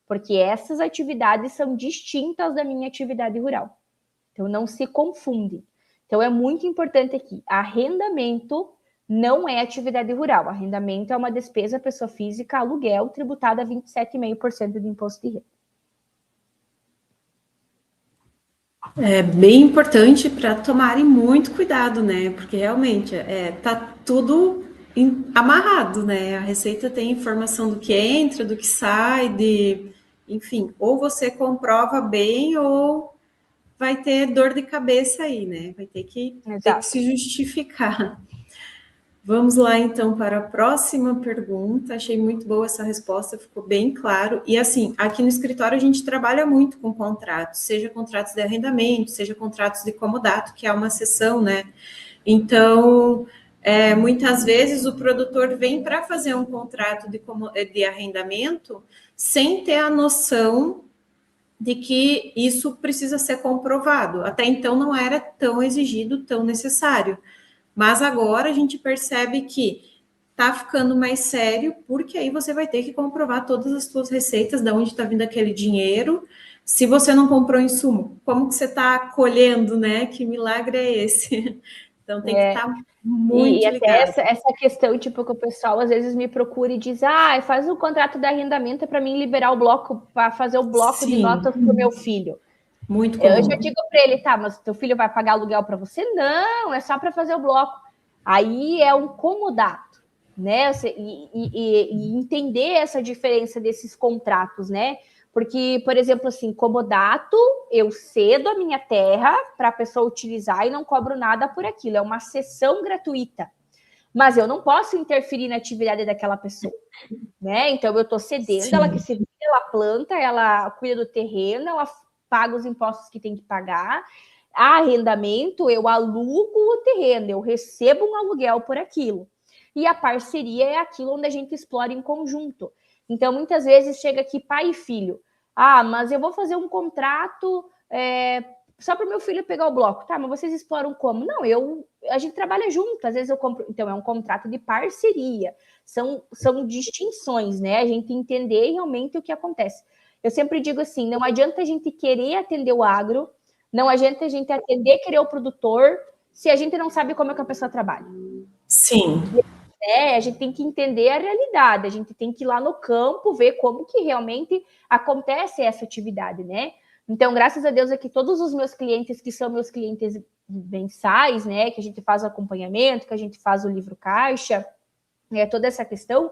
[SPEAKER 2] porque essas atividades são distintas da minha atividade rural. Então, não se confunde. Então, é muito importante aqui, arrendamento não é atividade rural. Arrendamento é uma despesa pessoa física, aluguel, tributada a 27,5% de imposto de renda.
[SPEAKER 1] É bem importante para tomarem muito cuidado, né? Porque realmente tá tudo amarrado, né? A Receita tem informação do que entra, do que sai, enfim, ou você comprova bem ou vai ter dor de cabeça aí, né? Vai ter que se justificar. Vamos lá, então, para a próxima pergunta. Achei muito boa essa resposta, ficou bem claro. E, assim, aqui no escritório a gente trabalha muito com contratos, seja contratos de arrendamento, seja contratos de comodato, que é uma seção, né? Então, muitas vezes o produtor vem para fazer um contrato de arrendamento sem ter a noção de que isso precisa ser comprovado. Até então não era tão exigido, tão necessário. Mas agora a gente percebe que tá ficando mais sério, porque aí você vai ter que comprovar todas as suas receitas, de onde está vindo aquele dinheiro. Se você não comprou insumo, como que você está colhendo, né? Que milagre é esse? Então tem que estar muito ligado.
[SPEAKER 2] E até essa questão, tipo, que o pessoal às vezes me procura e diz, faz um contrato de arrendamento para mim liberar o bloco, para fazer o bloco de notas para o meu filho.
[SPEAKER 1] Muito comum.
[SPEAKER 2] Eu já digo para ele, tá, mas teu filho vai pagar aluguel para você? Não, é só para fazer o bloco. Aí é um comodato. né? E entender essa diferença desses contratos, né? Porque, por exemplo, assim, comodato, eu cedo a minha terra para a pessoa utilizar e não cobro nada por aquilo, é uma cessão gratuita. Mas eu não posso interferir na atividade daquela pessoa, né? Então eu estou cedendo, ela que se vira, ela planta, ela cuida do terreno, ela paga os impostos que tem que pagar. Arrendamento, eu alugo o terreno, eu recebo um aluguel por aquilo. E a parceria é aquilo onde a gente explora em conjunto. Então, muitas vezes chega aqui pai e filho. Ah, mas eu vou fazer um contrato só para o meu filho pegar o bloco. Tá, mas vocês exploram como? Não, a gente trabalha junto. Às vezes eu compro. Então, é um contrato de parceria. São distinções, né? A gente entender realmente o que acontece. Eu sempre digo assim, não adianta a gente querer atender o agro, não adianta a gente atender, querer o produtor, se a gente não sabe como é que a pessoa trabalha.
[SPEAKER 1] Sim.
[SPEAKER 2] A gente tem que entender a realidade, a gente tem que ir lá no campo, ver como que realmente acontece essa atividade, né? Então, graças a Deus, aqui todos os meus clientes, que são meus clientes mensais, né, que a gente faz o acompanhamento, que a gente faz o livro caixa, toda essa questão,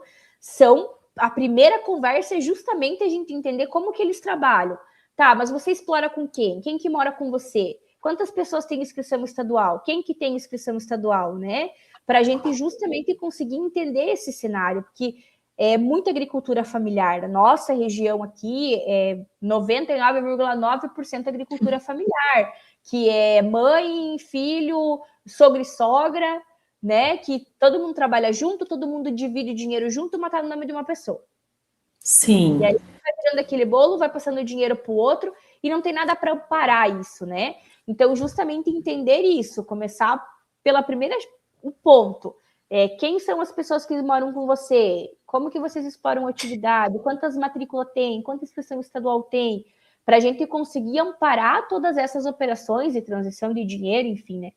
[SPEAKER 2] a primeira conversa é justamente a gente entender como que eles trabalham. Tá, mas você explora com quem? Quem que mora com você? Quantas pessoas têm inscrição estadual? Quem que tem inscrição estadual, né? Para a gente justamente conseguir entender esse cenário, porque é muita agricultura familiar. A nossa região aqui é 99,9% agricultura familiar, que é mãe, filho, sogro e sogra, né? Que todo mundo trabalha junto, todo mundo divide o dinheiro junto, mas tá no nome de uma pessoa.
[SPEAKER 1] Sim.
[SPEAKER 2] E aí vai tirando aquele bolo, vai passando dinheiro para o outro e não tem nada para parar isso, né? Então, justamente entender isso, começar pela primeira o ponto. Quem são as pessoas que moram com você? Como que vocês exploram a atividade? Quantas matrículas tem? Quanta inscrição estadual tem? Para a gente conseguir amparar todas essas operações de transição de dinheiro, enfim, né?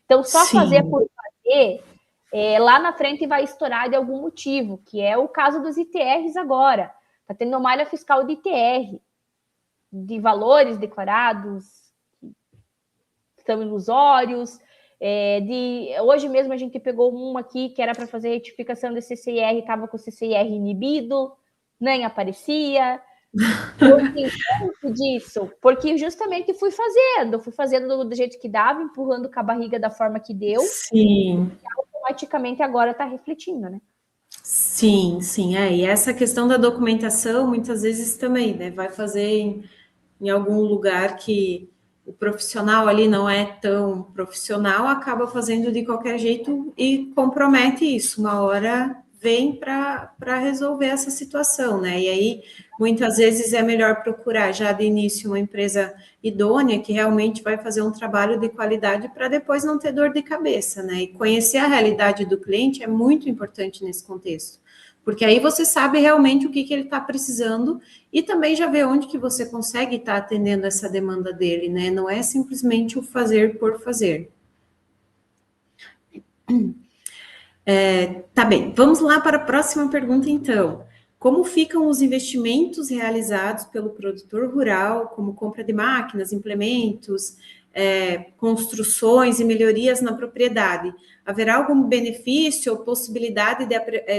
[SPEAKER 2] Então, só fazer por fazer, lá na frente vai estourar de algum motivo, que é o caso dos ITRs agora. Está tendo malha fiscal de ITR, de valores declarados, que são ilusórios. Hoje mesmo a gente pegou uma aqui que era para fazer retificação de CCIR, estava com o CCIR inibido, nem aparecia. Eu entendo disso, porque justamente fui fazendo do jeito que dava, empurrando com a barriga da forma que deu.
[SPEAKER 1] Sim.
[SPEAKER 2] E automaticamente agora está refletindo, né?
[SPEAKER 1] Sim, sim. E essa questão da documentação, muitas vezes também, né? Vai fazer em algum lugar que o profissional ali não é tão profissional, acaba fazendo de qualquer jeito e compromete isso. Uma hora vem para resolver essa situação, né? E aí, muitas vezes é melhor procurar já de início uma empresa idônea que realmente vai fazer um trabalho de qualidade para depois não ter dor de cabeça, né? E conhecer a realidade do cliente é muito importante nesse contexto, porque aí você sabe realmente o que ele está precisando e também já vê onde que você consegue estar atendendo essa demanda dele, né? Não é simplesmente o fazer por fazer. Tá bem, vamos lá para a próxima pergunta, então. Como ficam os investimentos realizados pelo produtor rural, como compra de máquinas, implementos, construções e melhorias na propriedade? Haverá algum benefício ou possibilidade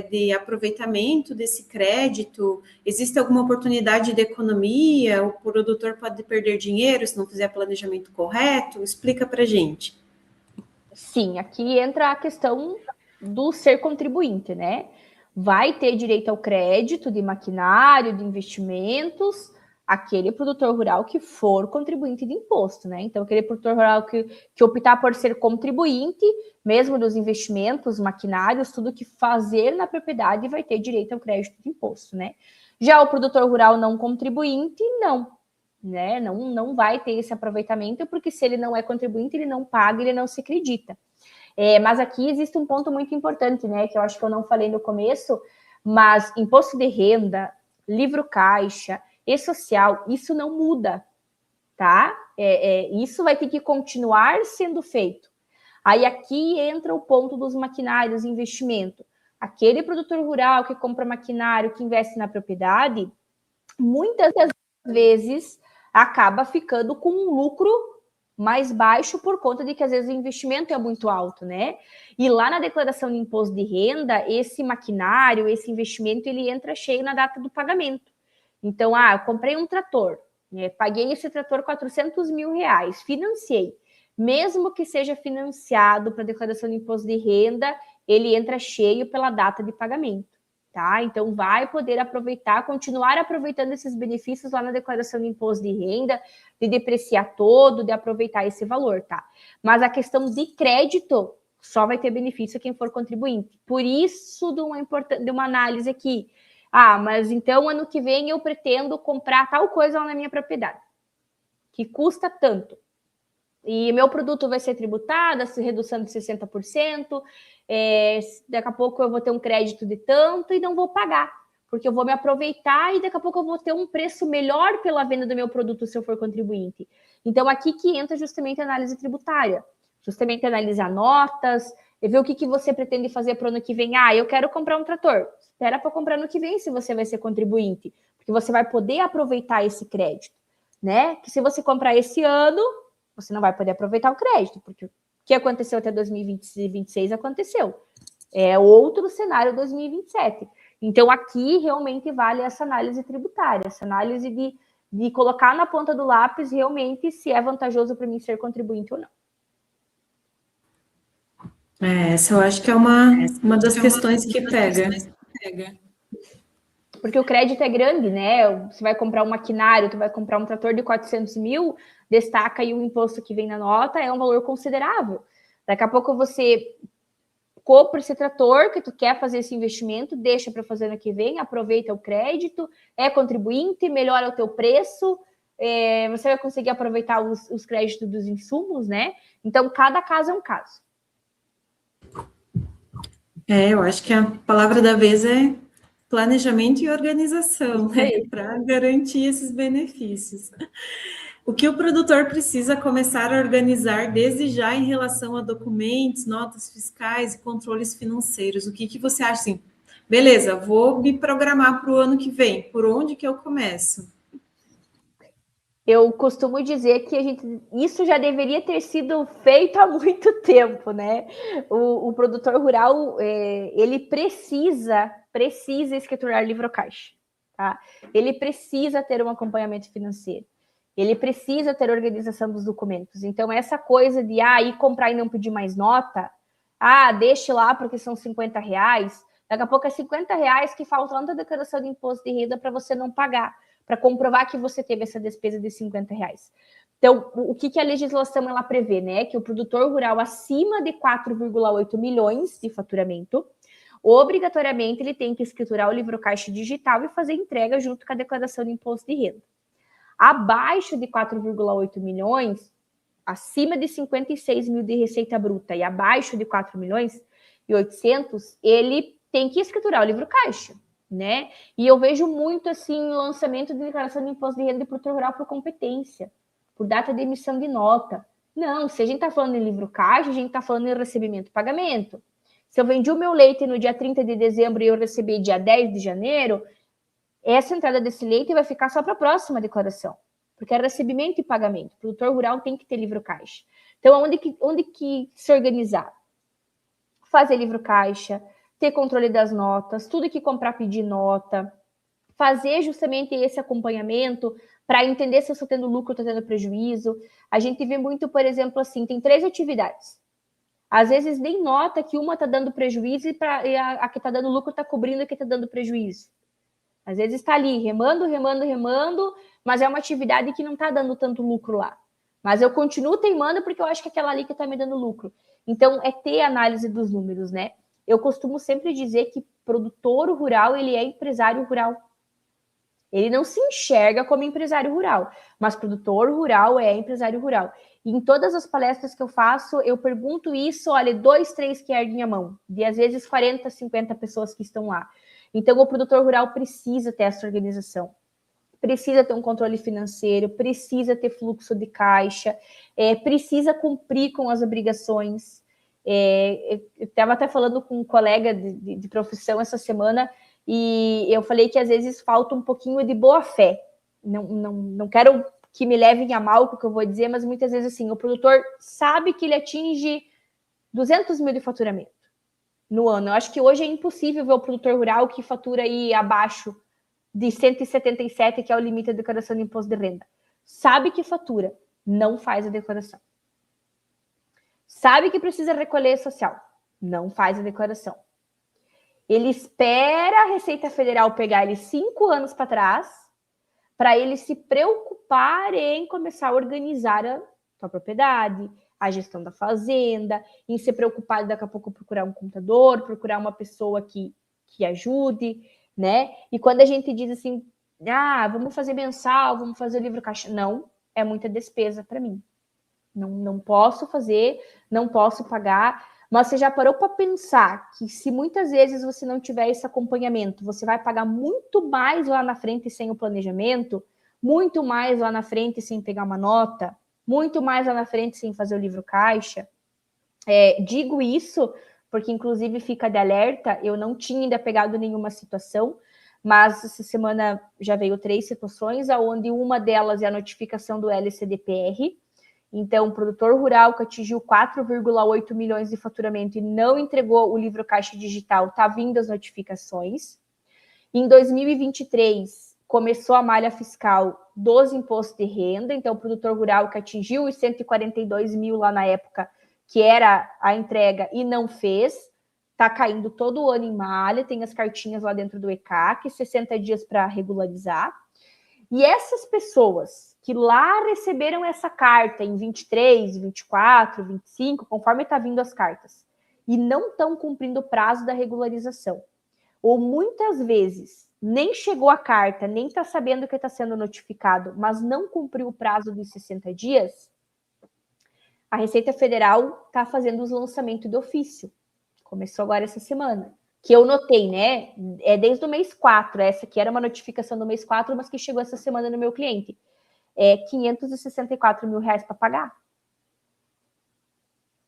[SPEAKER 1] de aproveitamento desse crédito? Existe alguma oportunidade de economia? O produtor pode perder dinheiro se não fizer planejamento correto? Explica para a gente.
[SPEAKER 2] Sim, aqui entra a questão do ser contribuinte, né? Vai ter direito ao crédito de maquinário, de investimentos, aquele produtor rural que for contribuinte de imposto, né? Então, aquele produtor rural que optar por ser contribuinte, mesmo dos investimentos, maquinários, tudo que fazer na propriedade vai ter direito ao crédito de imposto, né? Já o produtor rural não contribuinte, não, né? Não vai ter esse aproveitamento, porque se ele não é contribuinte, ele não paga, ele não se acredita. Mas aqui existe um ponto muito importante, né? Que eu acho que eu não falei no começo, mas imposto de renda, livro caixa e social, isso não muda, tá? Isso vai ter que continuar sendo feito. Aí aqui entra o ponto dos maquinários, investimento. Aquele produtor rural que compra maquinário, que investe na propriedade, muitas das vezes acaba ficando com um lucro mais baixo por conta de que às vezes o investimento é muito alto, né? E lá na declaração de imposto de renda, esse maquinário, esse investimento, ele entra cheio na data do pagamento. Então, eu comprei um trator, né? Paguei esse trator R$400 mil, financiei. Mesmo que seja financiado para declaração de imposto de renda, ele entra cheio pela data de pagamento, tá? Então, vai poder aproveitar, continuar aproveitando esses benefícios lá na declaração de imposto de renda, de depreciar todo, de aproveitar esse valor, tá? Mas a questão de crédito só vai ter benefício quem for contribuinte. Por isso, de uma análise aqui. Mas então, ano que vem, eu pretendo comprar tal coisa lá na minha propriedade, que custa tanto. E meu produto vai ser tributado, redução de 60%, daqui a pouco eu vou ter um crédito de tanto e não vou pagar, porque eu vou me aproveitar e daqui a pouco eu vou ter um preço melhor pela venda do meu produto se eu for contribuinte. Então, aqui que entra justamente a análise tributária, justamente analisar notas, e ver o que você pretende fazer para o ano que vem. Eu quero comprar um trator. Espera para comprar no que vem se você vai ser contribuinte, porque você vai poder aproveitar esse crédito, né? Que se você comprar esse ano, você não vai poder aproveitar o crédito, porque o que aconteceu até 2026 aconteceu. É outro cenário 2027. Então, aqui realmente vale essa análise tributária, essa análise de colocar na ponta do lápis realmente se é vantajoso para mim ser contribuinte ou não.
[SPEAKER 1] Essa eu acho que é uma das questões que pega.
[SPEAKER 2] Porque o crédito é grande, né? Você vai comprar um maquinário, tu vai comprar um trator de 400 mil, destaca aí o imposto que vem na nota, é um valor considerável. Daqui a pouco você compra esse trator, que tu quer fazer esse investimento, deixa para fazer no que vem, aproveita o crédito, é contribuinte, melhora o teu preço, você vai conseguir aproveitar os créditos dos insumos, né? Então, cada caso é um caso.
[SPEAKER 1] Eu acho que a palavra da vez é planejamento e organização, né? Para garantir esses benefícios. O que o produtor precisa começar a organizar desde já em relação a documentos, notas fiscais e controles financeiros? O que você acha assim? Beleza, vou me programar para o ano que vem. Por onde que eu começo?
[SPEAKER 2] Eu costumo dizer que isso já deveria ter sido feito há muito tempo, né? O produtor rural, ele precisa escriturar livro caixa, tá? Ele precisa ter um acompanhamento financeiro. Ele precisa ter organização dos documentos. Então, essa coisa de ir comprar e não pedir mais nota, deixe lá porque são R$50, daqui a pouco é R$50 que faltam lá na declaração de imposto de renda para você não pagar, para comprovar que você teve essa despesa de R$50. Então, o que a legislação ela prevê, né? Que o produtor rural acima de 4,8 milhões de faturamento, obrigatoriamente ele tem que escriturar o livro caixa digital e fazer entrega junto com a declaração de imposto de renda. Abaixo de 4,8 milhões, acima de 56 mil de receita bruta e abaixo de 4 milhões e 800, ele tem que escriturar o livro caixa, né? E eu vejo muito, assim, lançamento de declaração de imposto de renda de produtor rural por competência, por data de emissão de nota. Não, se a gente está falando em livro caixa, a gente está falando em recebimento e pagamento. Se eu vendi o meu leite no dia 30 de dezembro e eu recebi dia 10 de janeiro, essa entrada desse leite vai ficar só para a próxima declaração, porque é recebimento e pagamento. O produtor rural tem que ter livro caixa. Então, onde que se organizar? Fazer livro caixa, ter controle das notas, tudo que comprar pedir nota, fazer justamente esse acompanhamento para entender se eu estou tendo lucro ou estou tendo prejuízo. A gente vê muito, por exemplo, assim, tem 3 atividades. Às vezes nem nota que uma está dando prejuízo e a que está dando lucro está cobrindo a que está dando prejuízo. Às vezes está ali remando, mas é uma atividade que não está dando tanto lucro lá. Mas eu continuo teimando porque eu acho que aquela ali que está me dando lucro. Então, é ter análise dos números, né? Eu costumo sempre dizer que produtor rural, ele é empresário rural. Ele não se enxerga como empresário rural, mas produtor rural é empresário rural. E em todas as palestras que eu faço, eu pergunto isso, olha, 2, 3 que erguem a mão, de às vezes 40, 50 pessoas que estão lá. Então, o produtor rural precisa ter essa organização, precisa ter um controle financeiro, precisa ter fluxo de caixa, precisa cumprir com as obrigações. Eu estava até falando com um colega de profissão essa semana e eu falei que às vezes falta um pouquinho de boa fé. Não quero que me levem a mal com o que eu vou dizer, mas muitas vezes assim, o produtor sabe que ele atinge 200 mil de faturamento no ano. Eu acho que hoje é impossível ver o produtor rural que fatura aí abaixo de 177, que é o limite da declaração de imposto de renda. Sabe que fatura, não faz a declaração. Sabe que precisa recolher social, não faz a declaração. Ele espera a Receita Federal pegar ele 5 anos para trás, para ele se preocupar em começar a organizar a sua propriedade, a gestão da fazenda, em se preocupar daqui a pouco procurar um contador, procurar uma pessoa que ajude, né? E quando a gente diz assim, vamos fazer mensal, vamos fazer o livro caixa, não, é muita despesa para mim. Não posso fazer, não posso pagar. Mas você já parou para pensar que se muitas vezes você não tiver esse acompanhamento, você vai pagar muito mais lá na frente sem o planejamento, muito mais lá na frente sem pegar uma nota, muito mais lá na frente sem fazer o livro caixa. Digo isso porque, inclusive, fica de alerta, eu não tinha ainda pegado nenhuma situação, mas essa semana já veio 3 situações, onde uma delas é a notificação do LCDPR. Então, o produtor rural que atingiu 4,8 milhões de faturamento e não entregou o livro caixa digital, está vindo as notificações. Em 2023, começou a malha fiscal dos impostos de renda. Então, o produtor rural que atingiu os 142 mil lá na época, que era a entrega e não fez, está caindo todo ano em malha, tem as cartinhas lá dentro do ECAC, 60 dias para regularizar. E essas pessoas que lá receberam essa carta em 23, 24, 25, conforme está vindo as cartas, e não estão cumprindo o prazo da regularização, ou muitas vezes nem chegou a carta, nem está sabendo que está sendo notificado, mas não cumpriu o prazo dos 60 dias, a Receita Federal está fazendo os lançamentos do ofício. Começou agora essa semana. Que eu notei, né? Desde o mês 4. Essa aqui era uma notificação do mês 4, mas que chegou essa semana no meu cliente. 564 mil reais para pagar.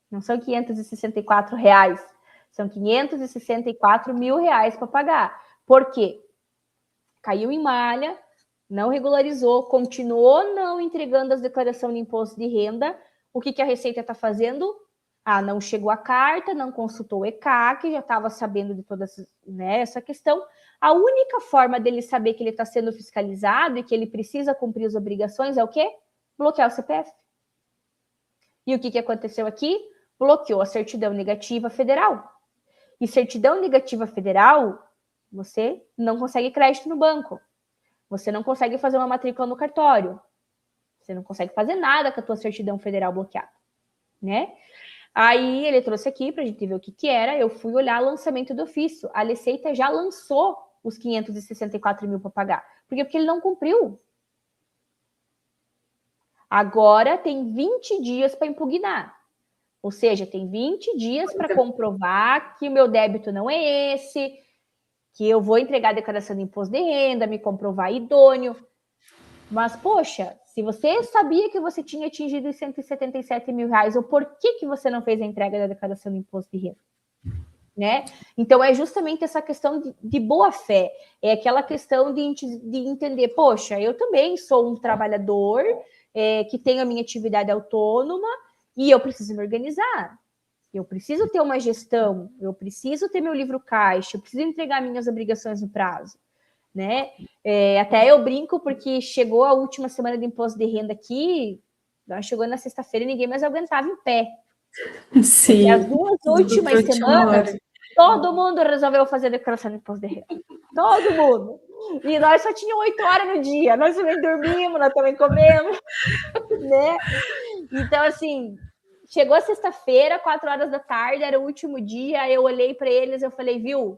[SPEAKER 2] Não são 564 reais. São 564 mil reais para pagar. Por quê? Caiu em malha, não regularizou, continuou não entregando as declarações de imposto de renda. O que a Receita está fazendo? Não chegou a carta, não consultou o ECAC, já estava sabendo de toda essa questão. A única forma dele saber que ele está sendo fiscalizado e que ele precisa cumprir as obrigações é o quê? Bloquear o CPF. E o que aconteceu aqui? Bloqueou a certidão negativa federal. E certidão negativa federal, você não consegue crédito no banco. Você não consegue fazer uma matrícula no cartório. Você não consegue fazer nada com a tua certidão federal bloqueada, né? Aí ele trouxe aqui para a gente ver o que era. Eu fui olhar o lançamento do ofício. A Receita já lançou os 564 mil para pagar. Por quê? Porque ele não cumpriu. Agora tem 20 dias para impugnar. Ou seja, tem 20 dias para comprovar que o meu débito não é esse, que eu vou entregar a declaração de imposto de renda, me comprovar idôneo. Mas, poxa, se você sabia que você tinha atingido os 177 mil reais, ou por que você não fez a entrega da declaração de imposto de renda? Né? Então, é justamente essa questão de boa-fé. É aquela questão de entender, poxa, eu também sou um trabalhador que tenho a minha atividade autônoma e eu preciso me organizar. Eu preciso ter uma gestão, eu preciso ter meu livro caixa, eu preciso entregar minhas obrigações no prazo. Né? Até eu brinco porque chegou a última semana de imposto de renda aqui, chegou na sexta-feira e ninguém mais aguentava em pé.
[SPEAKER 1] Sim.
[SPEAKER 2] Porque as 2 últimas semanas, todo mundo resolveu fazer a declaração de imposto de renda. Todo mundo. E nós só tínhamos 8 horas no dia. Nós também dormimos, nós também comemos. Né? Então, assim, chegou sexta-feira, 4 horas da tarde, era o último dia, eu olhei para eles e eu falei, viu?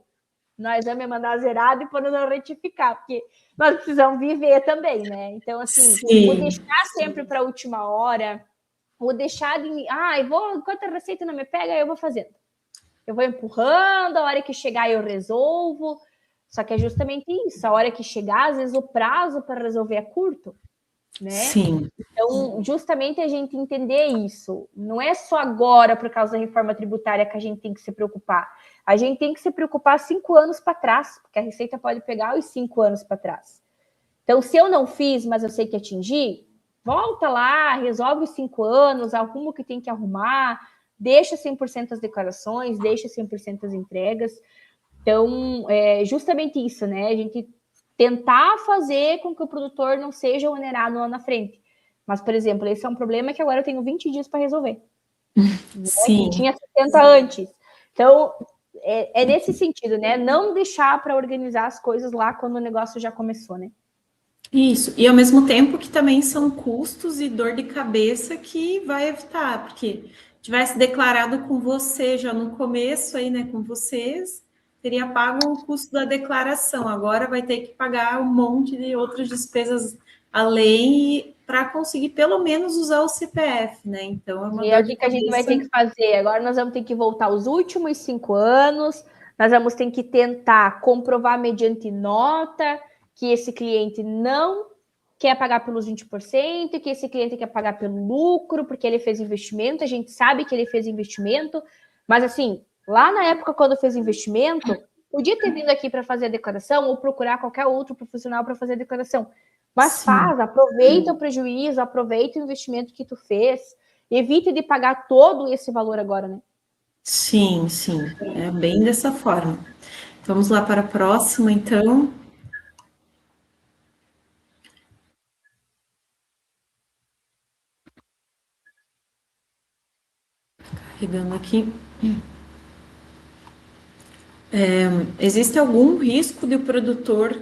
[SPEAKER 2] Nós vamos mandar zerado e para não retificar, porque nós precisamos viver também, né? Então, assim, o deixar sempre para a última hora, o deixar de... enquanto a receita não me pega, eu vou fazendo. Eu vou empurrando, a hora que chegar eu resolvo. Só que é justamente isso, a hora que chegar, às vezes o prazo para resolver é curto, né?
[SPEAKER 1] Sim.
[SPEAKER 2] Então, justamente a gente entender isso. Não é só agora, por causa da reforma tributária, que a gente tem que se preocupar. A gente tem que se preocupar 5 anos para trás, porque a Receita pode pegar os 5 anos para trás. Então, se eu não fiz, mas eu sei que atingi, volta lá, resolve os 5 anos, arruma o que tem que arrumar, deixa 100% as declarações, deixa 100% as entregas. Então, é justamente isso, né? A gente tentar fazer com que o produtor não seja onerado lá na frente. Mas, por exemplo, esse é um problema que agora eu tenho 20 dias para resolver.
[SPEAKER 1] Sim.
[SPEAKER 2] Que tinha 60 antes. Então, é nesse sentido, né? Não deixar para organizar as coisas lá quando o negócio já começou, né?
[SPEAKER 1] Isso, e ao mesmo tempo que também são custos e dor de cabeça que vai evitar, porque tivesse declarado com você já no começo aí, né, com vocês, teria pago o custo da declaração, agora vai ter que pagar um monte de outras despesas além para conseguir pelo menos usar o CPF, né, então é uma
[SPEAKER 2] E
[SPEAKER 1] dor
[SPEAKER 2] é o
[SPEAKER 1] de
[SPEAKER 2] que a gente vai ter que
[SPEAKER 1] cabeça.
[SPEAKER 2] fazer? Agora nós vamos ter que voltar os últimos 5 anos, nós vamos ter que tentar comprovar mediante nota que esse cliente não quer pagar pelos 20%, que esse cliente quer pagar pelo lucro, porque ele fez investimento, a gente sabe que ele fez investimento, mas assim, lá na época quando fez investimento, podia ter vindo aqui para fazer a declaração ou procurar qualquer outro profissional para fazer a declaração. Mas
[SPEAKER 1] Sim.
[SPEAKER 2] faz, aproveita o prejuízo, aproveita o investimento que tu fez, evite de pagar todo esse valor agora, né?
[SPEAKER 1] Sim, sim, é bem dessa forma. Vamos lá para a próxima, então. Carregando aqui. Existe algum risco de o produtor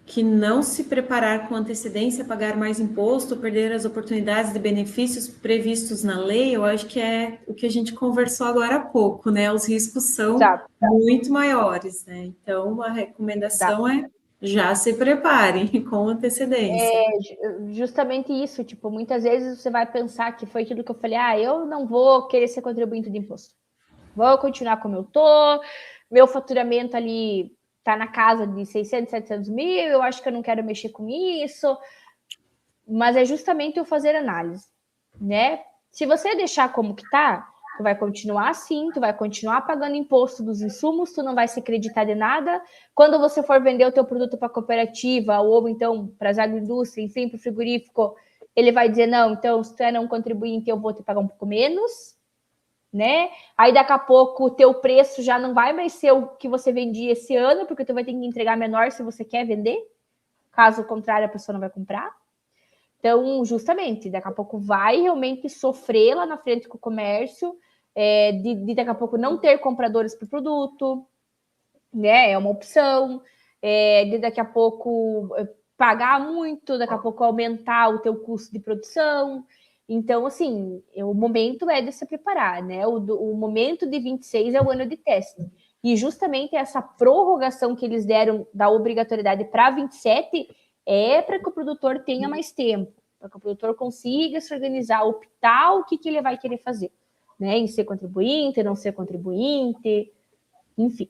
[SPEAKER 1] que não se preparar com antecedência pagar mais imposto, perder as oportunidades de benefícios previstos na lei? Eu acho que é o que a gente conversou agora há pouco, né? Os riscos são
[SPEAKER 2] Exato,
[SPEAKER 1] muito maiores, né? Então, a recomendação
[SPEAKER 2] exato.
[SPEAKER 1] é já se preparem com antecedência.
[SPEAKER 2] Justamente isso, tipo, muitas vezes você vai pensar que foi aquilo que eu falei, eu não vou querer ser contribuinte de imposto. Vou continuar como eu tô, meu faturamento ali tá na casa de 600, 700 mil, eu acho que eu não quero mexer com isso, mas é justamente o fazer análise, né? Se você deixar como que tá, tu vai continuar assim, tu vai continuar pagando imposto dos insumos, tu não vai se acreditar de nada. Quando você for vender o teu produto para a cooperativa ou então para as agroindústrias, enfim, para o frigorífico, ele vai dizer, não, então se tu é não contribuinte, eu vou te pagar um pouco menos, né? Aí daqui a pouco o teu preço já não vai mais ser o que você vendia esse ano, porque tu vai ter que entregar menor se você quer vender. Caso contrário, a pessoa não vai comprar. Então, justamente, daqui a pouco vai realmente sofrer lá na frente com o comércio, de daqui a pouco não ter compradores para o produto, né? É uma opção, de daqui a pouco pagar muito, daqui a pouco aumentar o teu custo de produção. Então, assim, o momento é de se preparar, né? O momento de 26 é o ano de teste. E justamente essa prorrogação que eles deram da obrigatoriedade para 27 é para que o produtor tenha mais tempo, para que o produtor consiga se organizar, optar o que ele vai querer fazer, né? Em ser contribuinte, não ser contribuinte, enfim.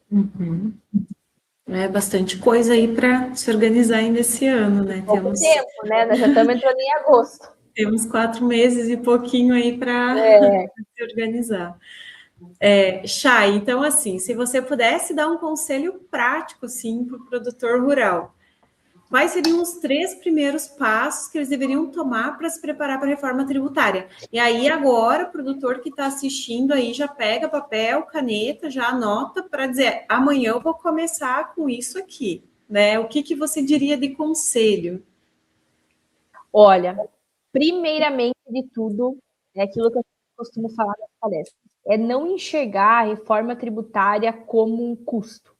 [SPEAKER 1] Uhum. É bastante coisa aí para se organizar ainda esse ano, né?
[SPEAKER 2] Pouco tempo, né? Nós já estamos entrando em agosto.
[SPEAKER 1] Temos 4 meses e pouquinho aí para se organizar. Chay, então assim, se você pudesse dar um conselho prático, sim, para o produtor rural, quais seriam os 3 primeiros passos que eles deveriam tomar para se preparar para a reforma tributária? E aí agora o produtor que está assistindo aí já pega papel, caneta, já anota para dizer, amanhã eu vou começar com isso aqui, né? O que você diria de conselho?
[SPEAKER 2] Olha, primeiramente de tudo, é aquilo que eu costumo falar nas palestras, é não enxergar a reforma tributária como um custo.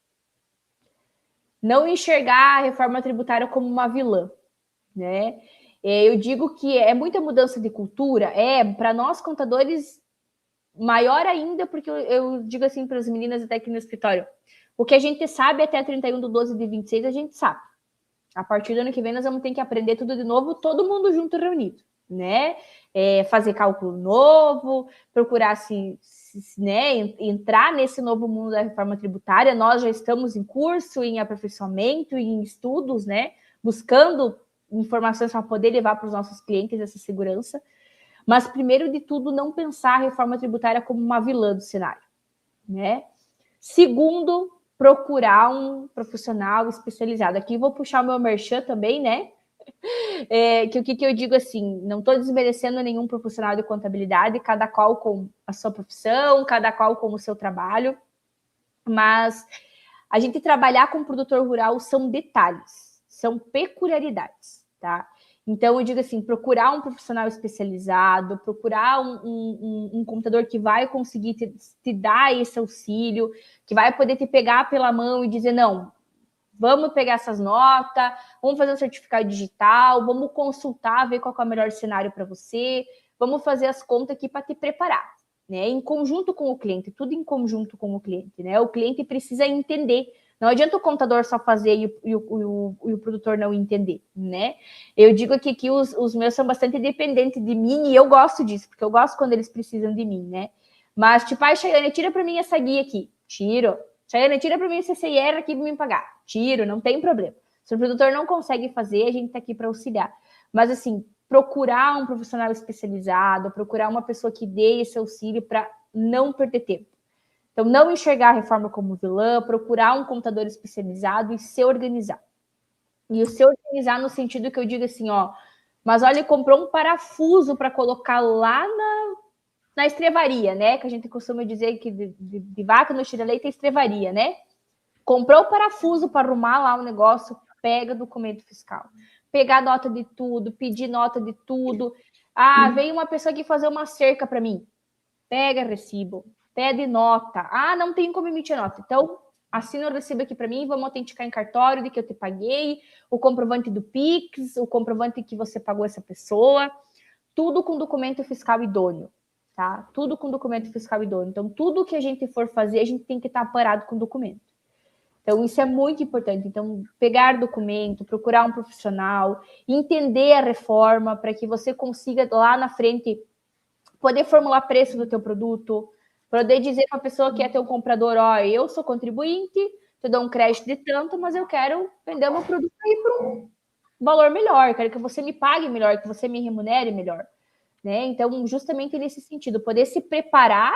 [SPEAKER 2] Não enxergar a reforma tributária como uma vilã, né? Eu digo que é muita mudança de cultura, para nós contadores, maior ainda, porque eu digo assim para as meninas até aqui no escritório, o que a gente sabe até 31/12/26, a gente sabe. A partir do ano que vem, nós vamos ter que aprender tudo de novo, todo mundo junto reunido, né? Fazer cálculo novo, procurar né, entrar nesse novo mundo da reforma tributária. Nós já estamos em curso, em aperfeiçoamento, em estudos, né? Buscando informações para poder levar para os nossos clientes essa segurança. Mas, primeiro de tudo, não pensar a reforma tributária como uma vilã do cenário, né? Segundo, procurar um profissional especializado. Aqui vou puxar o meu merchan também, né? Que o que eu digo assim, não estou desmerecendo nenhum profissional de contabilidade, cada qual com a sua profissão, cada qual com o seu trabalho, mas a gente trabalhar com produtor rural são detalhes, são peculiaridades, tá? Então, eu digo assim, procurar um profissional especializado, procurar um computador que vai conseguir te dar esse auxílio, que vai poder te pegar pela mão e dizer, não, vamos pegar essas notas, vamos fazer um certificado digital, vamos consultar, ver qual é o melhor cenário para você, vamos fazer as contas aqui para te preparar, né? Em conjunto com o cliente, tudo em conjunto com o cliente, né? O cliente precisa entender. Não adianta o contador só fazer e o produtor não entender, né? Eu digo aqui que os meus são bastante dependentes de mim e eu gosto disso, porque eu gosto quando eles precisam de mim, né? Mas, tipo, Chayane, tira para mim essa guia aqui. Tiro. Chayane, tira para mim esse CCIR aqui para me pagar. Tiro, não tem problema. Se o produtor não consegue fazer, a gente está aqui para auxiliar. Mas, assim, procurar um profissional especializado, procurar uma pessoa que dê esse auxílio para não perder tempo. Então, não enxergar a reforma como vilã, procurar um contador especializado e se organizar. E o se organizar no sentido que eu digo assim, ó, mas olha, ele comprou um parafuso para colocar lá na estrevaria, né? Que a gente costuma dizer que de vaca no tira leite é estrevaria, né? Comprou o parafuso para arrumar lá o negócio, pega documento fiscal. Pegar nota de tudo, pedir nota de tudo. Ah, veio uma pessoa aqui fazer uma cerca para mim. Pega recibo, pede nota. Ah, não tem como emitir nota. Então, assina o recibo aqui para mim, vamos autenticar em cartório de que eu te paguei, o comprovante do Pix, o comprovante que você pagou essa pessoa, tudo com documento fiscal idôneo, tá? Tudo com documento fiscal idôneo. Então, tudo que a gente for fazer, a gente tem que estar parado com documento. Então, isso é muito importante. Então, pegar documento, procurar um profissional, entender a reforma para que você consiga lá na frente poder formular preço do teu produto, poder dizer para a pessoa que é teu comprador, ó, eu sou contribuinte, te dou um crédito de tanto, mas eu quero vender o meu produto aí por um valor melhor, quero que você me pague melhor, que você me remunere melhor, né? Então, justamente nesse sentido, poder se preparar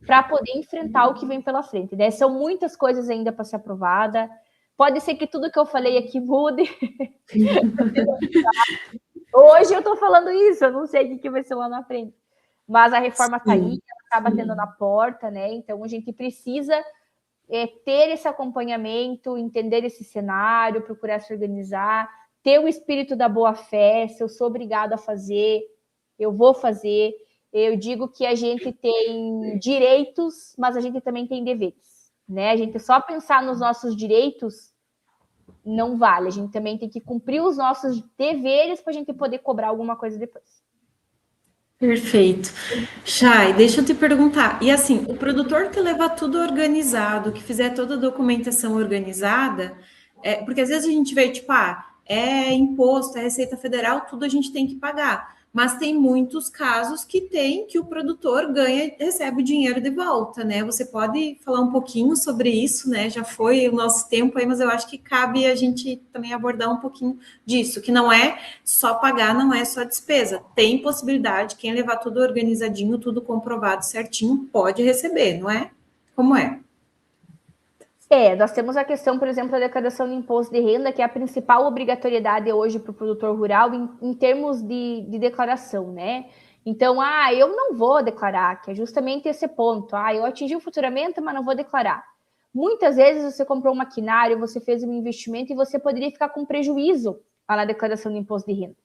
[SPEAKER 2] para poder enfrentar o que vem pela frente, né? São muitas coisas ainda para ser aprovada. Pode ser que tudo que eu falei aqui mude. Hoje eu estou falando isso, eu não sei o que vai ser lá na frente. Mas a reforma está aí, ela está batendo na porta, né? Então a gente precisa ter esse acompanhamento, entender esse cenário, procurar se organizar, ter o espírito da boa-fé. Se eu sou obrigado a fazer, eu vou fazer. Eu digo que a gente tem direitos, mas a gente também tem deveres, né? A gente só pensar nos nossos direitos não vale. A gente também tem que cumprir os nossos deveres para a gente poder cobrar alguma coisa depois.
[SPEAKER 1] Perfeito. Chay, deixa eu te perguntar. E assim, o produtor que levar tudo organizado, que fizer toda a documentação organizada, porque às vezes a gente vê, tipo, é imposto, é Receita Federal, tudo a gente tem que pagar. Mas tem muitos casos que o produtor ganha, recebe o dinheiro de volta, né? Você pode falar um pouquinho sobre isso, né? Já foi o nosso tempo aí, mas eu acho que cabe a gente também abordar um pouquinho disso, que não é só pagar, não é só despesa. Tem possibilidade, quem levar tudo organizadinho, tudo comprovado certinho, pode receber, não é? Como é?
[SPEAKER 2] Nós temos a questão, por exemplo, da declaração de imposto de renda, que é a principal obrigatoriedade hoje para o produtor rural em termos de declaração, né? Então, eu não vou declarar, que é justamente esse ponto. Eu atingi o faturamento, mas não vou declarar. Muitas vezes você comprou um maquinário, você fez um investimento e você poderia ficar com prejuízo lá na declaração de imposto de renda.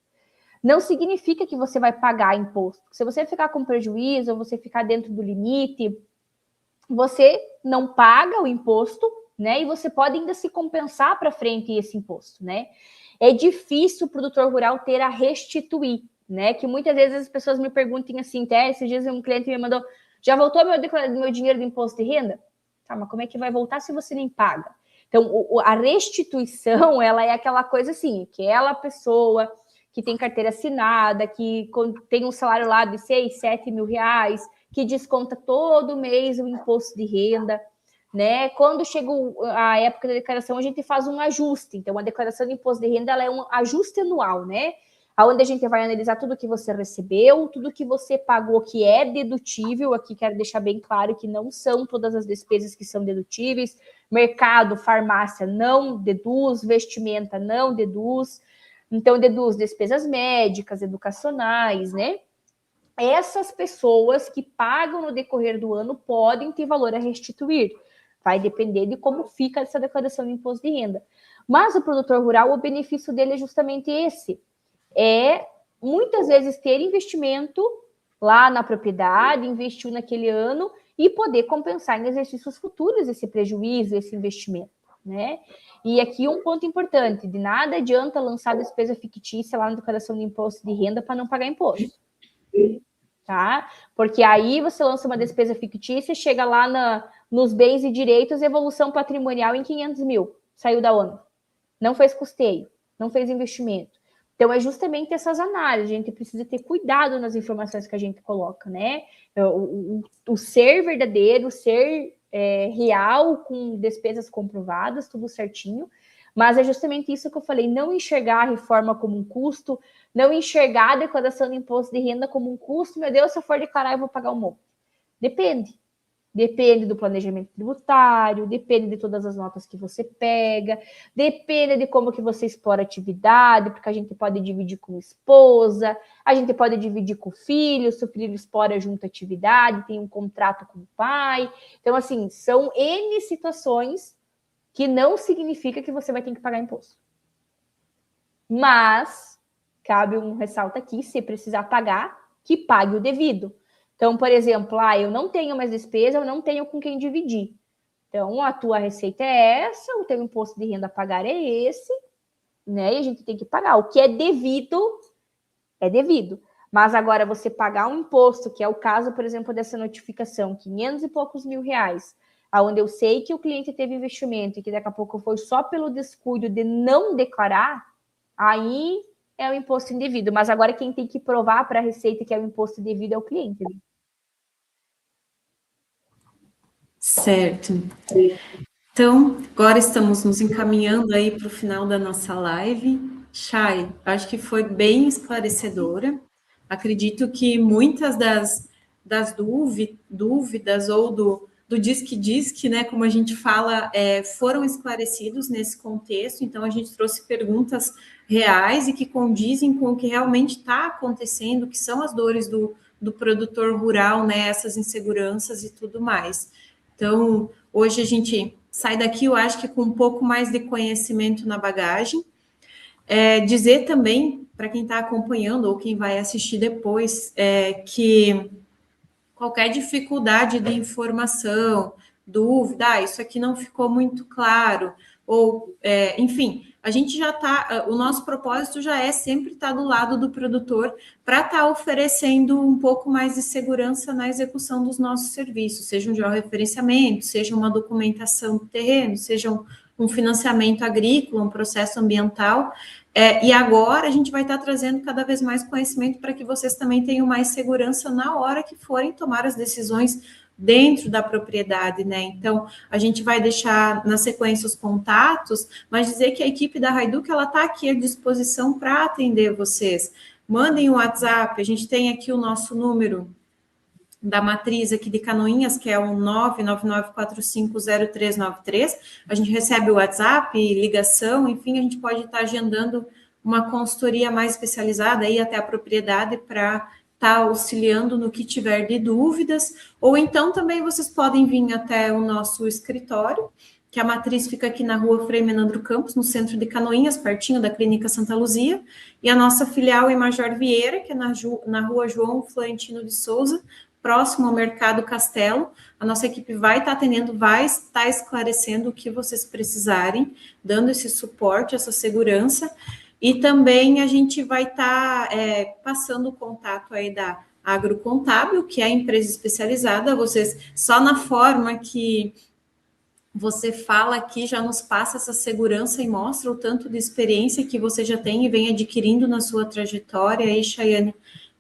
[SPEAKER 2] Não significa que você vai pagar imposto. Se você ficar com prejuízo, ou você ficar dentro do limite, você não paga o imposto, né? E você pode ainda se compensar para frente esse imposto, né? É difícil o produtor rural ter a restituir, né? Que muitas vezes as pessoas me perguntam assim, até esses dias um cliente me mandou, já voltou meu dinheiro de imposto de renda? Tá, mas como é que vai voltar se você nem paga? Então, a restituição, ela é aquela coisa assim, aquela pessoa que tem carteira assinada, que tem um salário lá de 6, 7 mil reais, que desconta todo mês o imposto de renda, né? Quando chega a época da declaração, a gente faz um ajuste. Então, a declaração de imposto de renda ela é um ajuste anual, né? Onde a gente vai analisar tudo que você recebeu, tudo que você pagou que é dedutível. Aqui quero deixar bem claro que não são todas as despesas que são dedutíveis. Mercado, farmácia não deduz, vestimenta não deduz. Então, deduz despesas médicas, educacionais, né? Essas pessoas que pagam no decorrer do ano podem ter valor a restituir. Vai depender de como fica essa declaração de imposto de renda. Mas o produtor rural, o benefício dele é justamente esse. É, muitas vezes, ter investimento lá na propriedade, investiu naquele ano e poder compensar em exercícios futuros esse prejuízo, esse investimento, né? E aqui um ponto importante, de nada adianta lançar despesa fictícia lá na declaração de imposto de renda para não pagar imposto. Tá? Porque aí você lança uma despesa fictícia, chega lá nos bens e direitos, evolução patrimonial em 500 mil, saiu da ONU. Não fez custeio, não fez investimento. Então, é justamente essas análises, a gente precisa ter cuidado nas informações que a gente coloca, né? O ser verdadeiro, o ser real, com despesas comprovadas, tudo certinho, mas é justamente isso que eu falei, não enxergar a reforma como um custo, não enxergar a declaração de imposto de renda como um custo, meu Deus, se eu for declarar, eu vou pagar um monte. Depende. Depende do planejamento tributário, depende de todas as notas que você pega, depende de como que você explora a atividade, porque a gente pode dividir com esposa, a gente pode dividir com o filho, se o filho explora junto a atividade, tem um contrato com o pai. Então, assim, são N situações que não significa que você vai ter que pagar imposto. Mas, cabe um ressalto aqui, se precisar pagar, que pague o devido. Então, por exemplo, eu não tenho mais despesa, eu não tenho com quem dividir. Então, a tua receita é essa, o teu imposto de renda a pagar é esse, né? E a gente tem que pagar. O que é devido, é devido. Mas agora, você pagar um imposto, que é o caso, por exemplo, dessa notificação, 500 e poucos mil reais, onde eu sei que o cliente teve investimento e que daqui a pouco foi só pelo descuido de não declarar, aí é o imposto indevido. Mas agora quem tem que provar para a Receita que é o imposto devido é o cliente. Né?
[SPEAKER 1] Certo. Então, agora estamos nos encaminhando aí para o final da nossa live. Chay, acho que foi bem esclarecedora. Acredito que muitas das dúvidas ou do disque, né, como a gente fala, foram esclarecidos nesse contexto. Então, a gente trouxe perguntas reais e que condizem com o que realmente está acontecendo, que são as dores do produtor rural, né, essas inseguranças e tudo mais. Então, hoje a gente sai daqui, eu acho que com um pouco mais de conhecimento na bagagem. Dizer também, para quem está acompanhando ou quem vai assistir depois, que qualquer dificuldade de informação, dúvida, isso aqui não ficou muito claro, ou, enfim, a gente já está, o nosso propósito já é sempre estar do lado do produtor para estar oferecendo um pouco mais de segurança na execução dos nossos serviços, seja um georreferenciamento, seja uma documentação do terreno, seja um financiamento agrícola, um processo ambiental, e agora a gente vai estar trazendo cada vez mais conhecimento para que vocês também tenham mais segurança na hora que forem tomar as decisões dentro da propriedade, né? Então, a gente vai deixar na sequência os contatos, mas dizer que a equipe da Hajduk, ela está aqui à disposição para atender vocês. Mandem o WhatsApp, a gente tem aqui o nosso número da matriz aqui de Canoinhas, que é o 999450393. A gente recebe o WhatsApp, ligação, enfim, a gente pode estar agendando uma consultoria mais especializada aí até a propriedade para estar auxiliando no que tiver de dúvidas, ou então também vocês podem vir até o nosso escritório, que a matriz fica aqui na rua Frei Menandro Campos, no centro de Canoinhas, pertinho da Clínica Santa Luzia, e a nossa filial em Major Vieira, que é na rua João Florentino de Souza, próximo ao Mercado Castelo. A nossa equipe vai estar atendendo, vai estar esclarecendo o que vocês precisarem, dando esse suporte, essa segurança, e também a gente vai estar passando o contato aí da Agrocontábil, que é a empresa especializada. Vocês, só na forma que você fala aqui, já nos passa essa segurança e mostra o tanto de experiência que você já tem e vem adquirindo na sua trajetória aí, Chayane.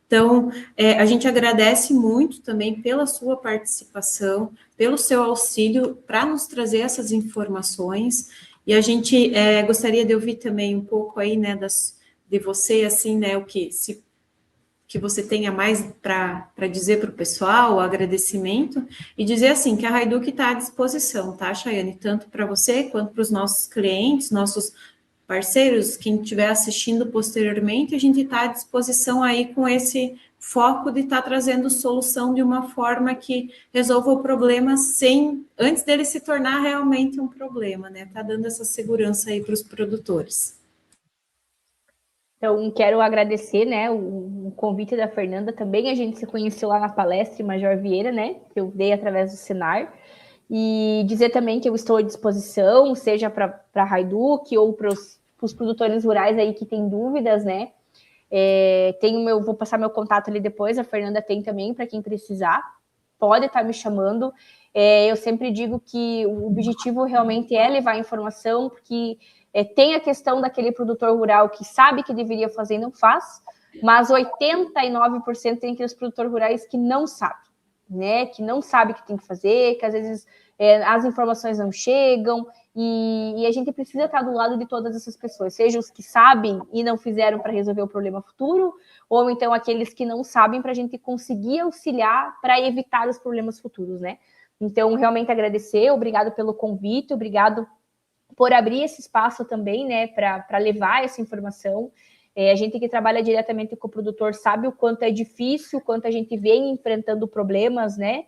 [SPEAKER 1] Então, a gente agradece muito também pela sua participação, pelo seu auxílio para nos trazer essas informações, e a gente gostaria de ouvir também um pouco aí, né, de você, assim, né, o que você tenha mais para dizer para o pessoal, o agradecimento, e dizer assim, que a Hajduk está à disposição, tá, Chayane, tanto para você quanto para os nossos clientes, nossos parceiros, quem estiver assistindo posteriormente, a gente está à disposição aí com esse foco de estar trazendo solução de uma forma que resolva o problema antes dele se tornar realmente um problema, né? Tá dando essa segurança aí para os produtores.
[SPEAKER 2] Então, quero agradecer, né, o convite da Fernanda também. A gente se conheceu lá na palestra em Major Vieira, né, que eu dei através do Senar. E dizer também que eu estou à disposição, seja para a Raiduk ou para os produtores rurais aí que têm dúvidas, né. Vou passar meu contato ali depois, a Fernanda tem também, para quem precisar. Pode estar me chamando. Eu sempre digo que o objetivo realmente é levar informação, porque tem a questão daquele produtor rural que sabe que deveria fazer e não faz, mas 89% tem aqueles produtores rurais que não sabem, né? Que não sabe o que tem que fazer, que às vezes as informações não chegam, e a gente precisa estar do lado de todas essas pessoas, seja os que sabem e não fizeram para resolver o problema futuro, ou então aqueles que não sabem para a gente conseguir auxiliar para evitar os problemas futuros, né? Então, realmente agradecer, obrigado pelo convite, obrigado por abrir esse espaço também, né, para levar essa informação. A gente que trabalha diretamente com o produtor sabe o quanto é difícil, o quanto a gente vem enfrentando problemas, né?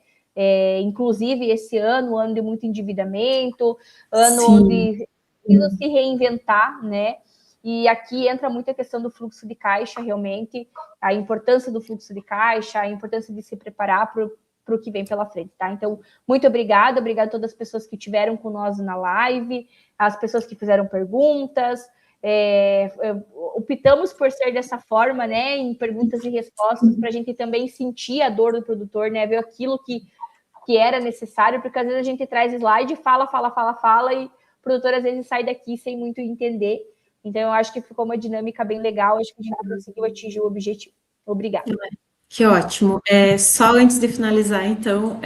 [SPEAKER 2] Inclusive esse ano de muito endividamento, ano
[SPEAKER 1] Sim.
[SPEAKER 2] onde precisa se reinventar, né? E aqui entra muito a questão do fluxo de caixa, realmente, a importância do fluxo de caixa, a importância de se preparar para o que vem pela frente, tá? Então, muito obrigada a todas as pessoas que estiveram com nós na live, as pessoas que fizeram perguntas, optamos por ser dessa forma, né, em perguntas e respostas, para a gente também sentir a dor do produtor, né, ver aquilo que era necessário, porque às vezes a gente traz slide, fala, e o produtor às vezes sai daqui sem muito entender. Então, eu acho que ficou uma dinâmica bem legal, acho que a gente conseguiu atingir o objetivo. Obrigada.
[SPEAKER 1] Que ótimo. Só antes de finalizar, então,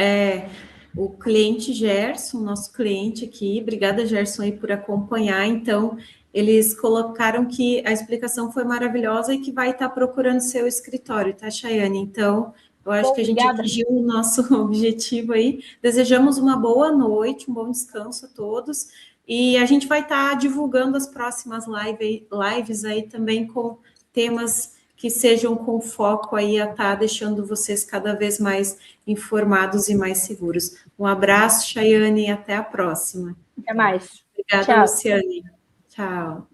[SPEAKER 1] o cliente Gerson, nosso cliente aqui, obrigada, Gerson, aí por acompanhar. Então, eles colocaram que a explicação foi maravilhosa e que vai estar procurando seu escritório, tá, Chayane? Então, eu acho que a gente atingiu o nosso objetivo aí. Desejamos uma boa noite, um bom descanso a todos. E a gente vai estar divulgando as próximas lives aí também com temas que sejam com foco aí a estar deixando vocês cada vez mais informados e mais seguros. Um abraço, Chayane, e até a próxima.
[SPEAKER 2] Até mais.
[SPEAKER 1] Obrigada,
[SPEAKER 2] Tchau.
[SPEAKER 1] Luciane. Tchau.